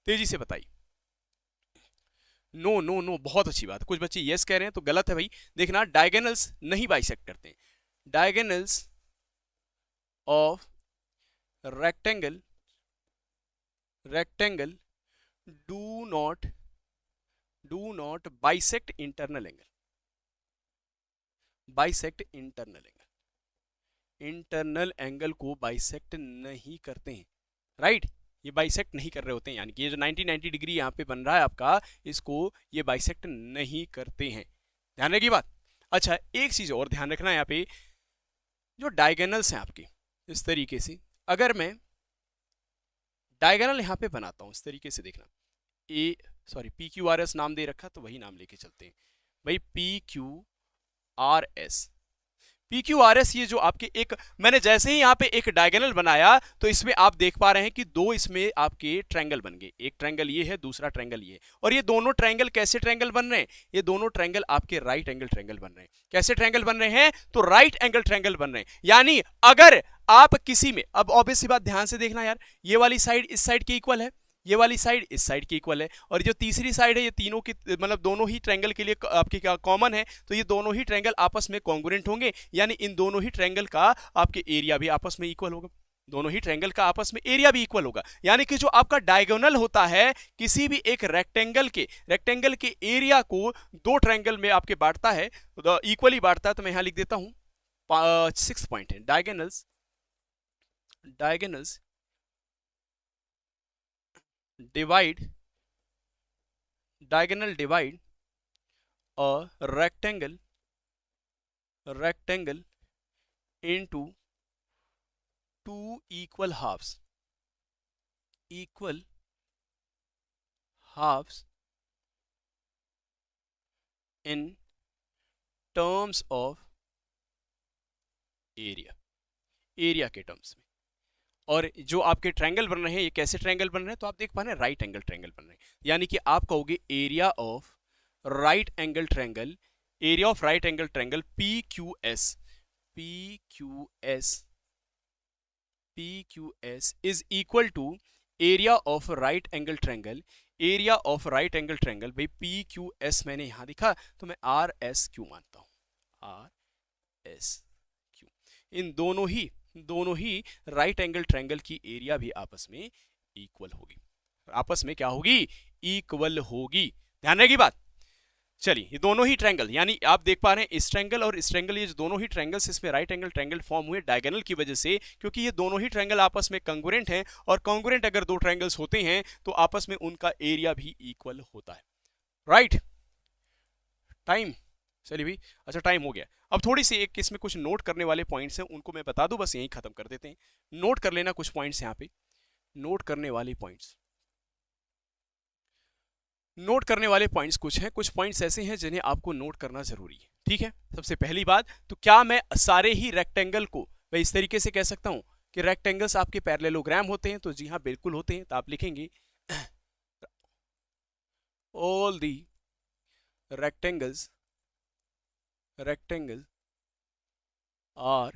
तेजी से बताइए। नो नो नो, बहुत अच्छी बात। कुछ बच्चे यस कह रहे हैं तो गलत है भाई, देखना डायगोनल्स नहीं बाइसेक्ट करते हैं। Diagonals of rectangle do not bisect internal angle, bisect internal angle को बाइसेक्ट नहीं करते हैं, राइट। ये बाइसेक्ट नहीं कर रहे होते हैं, यानी कि ये जो 90 डिग्री यहाँ पे बन रहा है आपका, इसको ये बाइसेक्ट नहीं करते हैं। ध्यान रखिए बात। अच्छा, एक चीज और ध्यान रखना है यहाँ पे, जो डायगोनल्स हैं आपके इस तरीके से, अगर मैं डायगोनल यहाँ पे बनाता हूँ इस तरीके से, देखना PQRS नाम दे रखा तो वही नाम लेके चलते हैं भाई, PQRS ये जो आपके एक, मैंने जैसे ही यहाँ पे एक डायगोनल बनाया तो इसमें आप देख पा रहे हैं कि दो इसमें आपके ट्रायंगल बन गए, एक ट्रायंगल ये है, दूसरा ट्रायंगल ये है, और ये दोनों ट्रायंगल कैसे ट्रायंगल बन रहे हैं, ये दोनों ट्रायंगल आपके राइट एंगल ट्रायंगल बन रहे हैं। कैसे ट्रायंगल बन रहे हैं, तो राइट एंगल ट्रायंगल बन रहे हैं। यानी अगर आप किसी में, अब ऑब्वियस सी बात ध्यान से देखना यार, ये वाली साइड इस साइड के इक्वल है, ये वाली साइड इस साइड की इक्वल है, और जो तीसरी साइड है ये तीनों की मतलब दोनों ही ट्रायंगल के लिए आपके क्या कॉमन है, तो ये दोनों ही ट्रायंगल आपस में कॉन्ग्रुएंट होंगे, यानी इन दोनों ही ट्रायंगल का आपके एरिया भी आपस में इक्वल होगा, दोनों ही ट्रायंगल का आपस में एरिया भी इक्वल होगा। यानी कि जो आपका डायगोनल होता है किसी भी एक रेक्टेंगल के एरिया को दो ट्रायंगल में आपके बांटता है, इक्वली बांटता है, तो मैं यहां लिख देता हूं 6 पॉइंट है, diagonals divide a rectangle into two equal halves in terms of area के टर्म्स में। और जो आपके ट्रायंगल बन रहे हैं ये कैसे ट्रायंगल बन रहे हैं, तो आप देख पा रहे हैं राइट एंगल ट्रायंगल बन रहे हैं, यानी कि आप कहोगे area of right angle triangle PQS is equal to area of right angle triangle भाई PQS मैंने यहां दिखा तो मैं RSQ मानता हूं, RSQ। इन दोनों ही राइट एंगल ट्रायंगल की एरिया भी आपस में इक्वल होगी, आपस में क्या होगी, इक्वल होगी, ध्यान रहेगी बात। चलिए ये दोनों ही ट्रायंगल, यानी आप देख पा रहे हैं इस ट्रायंगल और इस ट्रायंगल, ये जो दोनों ही ट्रायंगल्स इसमें राइट एंगल ट्रायंगल फॉर्म हुए डायगोनल की वजह से, क्योंकि ये दोनों ही ट्रायंगल आपस में कंग्रुएंट हैं, और कंग्रुएंट अगर दो ट्रायंगल्स होते हैं तो आपस में उनका एरिया भी इक्वल होता है, राइट। टाइम, चलिए भाई, अच्छा टाइम हो गया। अब थोड़ी सी एक इसमें कुछ नोट करने वाले पॉइंट्स हैं, उनको मैं बता दूं, बस यहीं खत्म कर देते हैं। नोट कर लेना कुछ पॉइंट्स, यहाँ पे नोट करने वाले पॉइंट्स कुछ हैं, कुछ पॉइंट्स ऐसे हैं जिन्हें आपको नोट करना जरूरी है, ठीक है। सबसे पहली बात, तो क्या मैं सारे ही रेक्टेंगल को मैं इस तरीके से कह सकता हूं कि रेक्टेंगल्स आपके पैरेललोग्राम होते हैं, तो जी हाँ बिल्कुल होते हैं। तो आप लिखेंगे all the rectangles are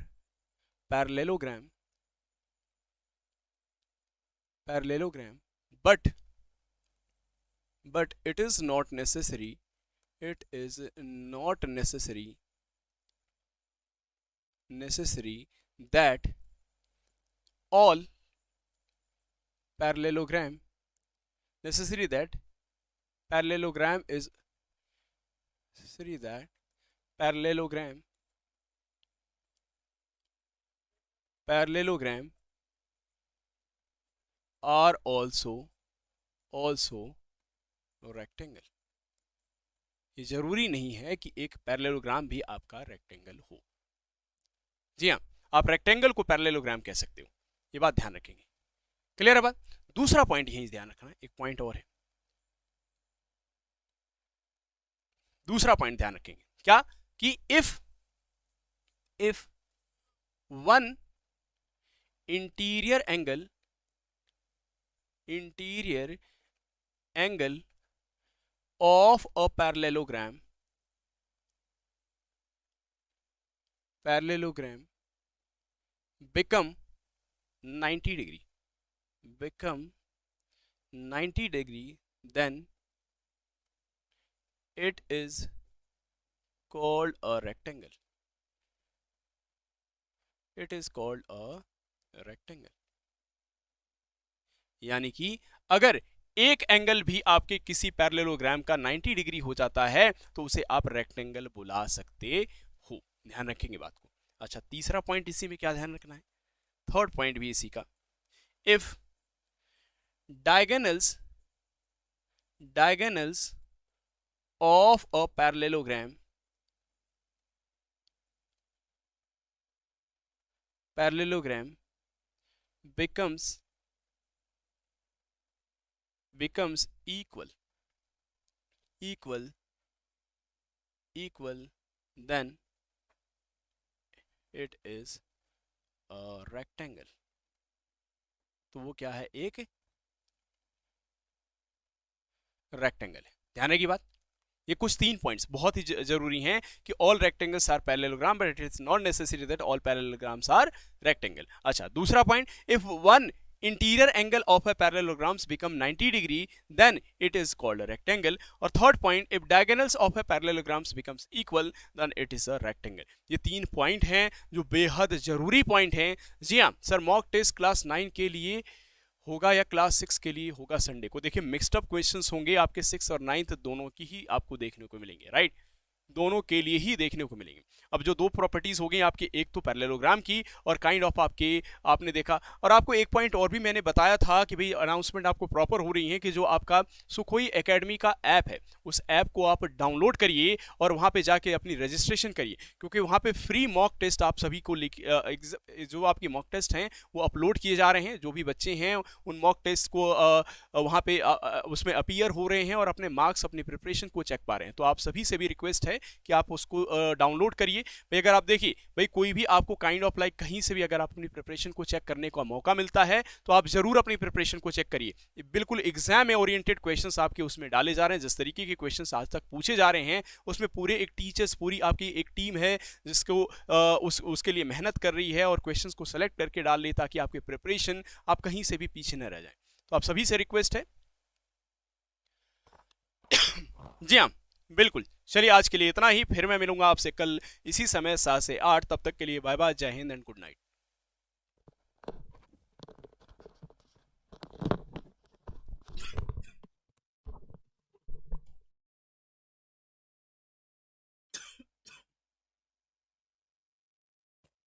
parallelogram but it is not necessary that all parallelogram are also rectangle। ये जरूरी नहीं है कि एक पैरेललोग्राम भी आपका रेक्टेंगल हो। जी हाँ, आप रेक्टेंगल को पैरेललोग्राम कह सकते हो, ये बात ध्यान रखेंगे। क्लियर है बात। दूसरा पॉइंट यही ध्यान रखना, एक पॉइंट और है, दूसरा पॉइंट ध्यान रखेंगे क्या, कि if one interior angle of a parallelogram become 90 degree, then it is called a rectangle, यानी कि अगर एक एंगल भी आपके किसी पैरेललोग्राम का 90 डिग्री हो जाता है तो उसे आप रेक्टेंगल बुला सकते हो, ध्यान रखेंगे बात को। अच्छा, तीसरा पॉइंट इसी में क्या ध्यान रखना है, थर्ड पॉइंट भी इसी का, if diagonals of a parallelogram becomes equal, then it is a rectangle। तो वो क्या है, एक रेक्टेंगल है, ध्यान रखिए बात। ये कुछ 3 पॉइंट्स बहुत ही जरूरी हैं कि all rectangles are parallelogram but it is not necessary that all parallelograms are rectangle. अच्छा, दूसरा point, if one interior angle of a parallelogram become 90 degree, then it is called a rectangle. और third point, if diagonals of a parallelogram becomes equal, then it is a rectangle. ये 3 point हैं जो बेहद जरूरी point हैं. जी हाँ sir, mock test class 9 के लिए होगा या क्लास 6 के लिए होगा संडे को? देखिए मिक्सड अप क्वेश्चंस होंगे आपके 6 और 9 दोनों की ही आपको देखने को मिलेंगे, राइट? दोनों के लिए ही देखने को मिलेंगे. अब जो दो प्रॉपर्टीज हो गई आपकी, एक तो पैरेललोग्राम की और काइंड ऑफ आपके आपने देखा. और आपको एक पॉइंट और भी मैंने बताया था कि भाई अनाउंसमेंट आपको प्रॉपर हो रही है कि जो आपका सुखोई एकेडमी का ऐप है उस ऐप को आप डाउनलोड करिए और वहां पे जाके अपनी रजिस्ट्रेशन करिए, क्योंकि वहां पे फ्री मॉक टेस्ट आप सभी को जो आपकी मॉक टेस्ट हैं वो अपलोड किए जा रहे हैं. जो भी बच्चे हैं उन मॉक टेस्ट को वहां पे उसमें अपीयर हो रहे हैं और अपने मार्क्स अपनी प्रिपरेशन को चेक पा रहे हैं. तो आप सभी से भी रिक्वेस्ट है कि आप उसको डाउनलोड करिए. भाई अगर आप देखिए भाई कोई भी आपको काइंड ऑफ लाइक कहीं से भी अगर आप अपनी प्रिपरेशन को चेक करने का मौका मिलता है तो आप जरूर अपनी प्रिपरेशन को चेक करिए. बिल्कुल एग्जाम में ओरिएंटेड क्वेश्चंस आपके उसमें डाले जा रहे हैं. जिस तरीके के क्वेश्चंस आज तक पूछे जा रहे हैं उसमें पूरे एक टीचर्स, पूरी आपकी एक टीम है जिसको उसके लिए मेहनत कर रही है और क्वेश्चंस को सेलेक्ट करके डाल ले ताकि आपकी प्रिपरेशन आप कहीं से भी पीछे न रह जाए. तो आप सभी से रिक्वेस्ट है. जी हाँ बिल्कुल. चलिए आज के लिए इतना ही, फिर मैं मिलूंगा आपसे कल इसी समय 7 से 8. तब तक के लिए बाय बाय, जय हिंद एंड गुड नाइट.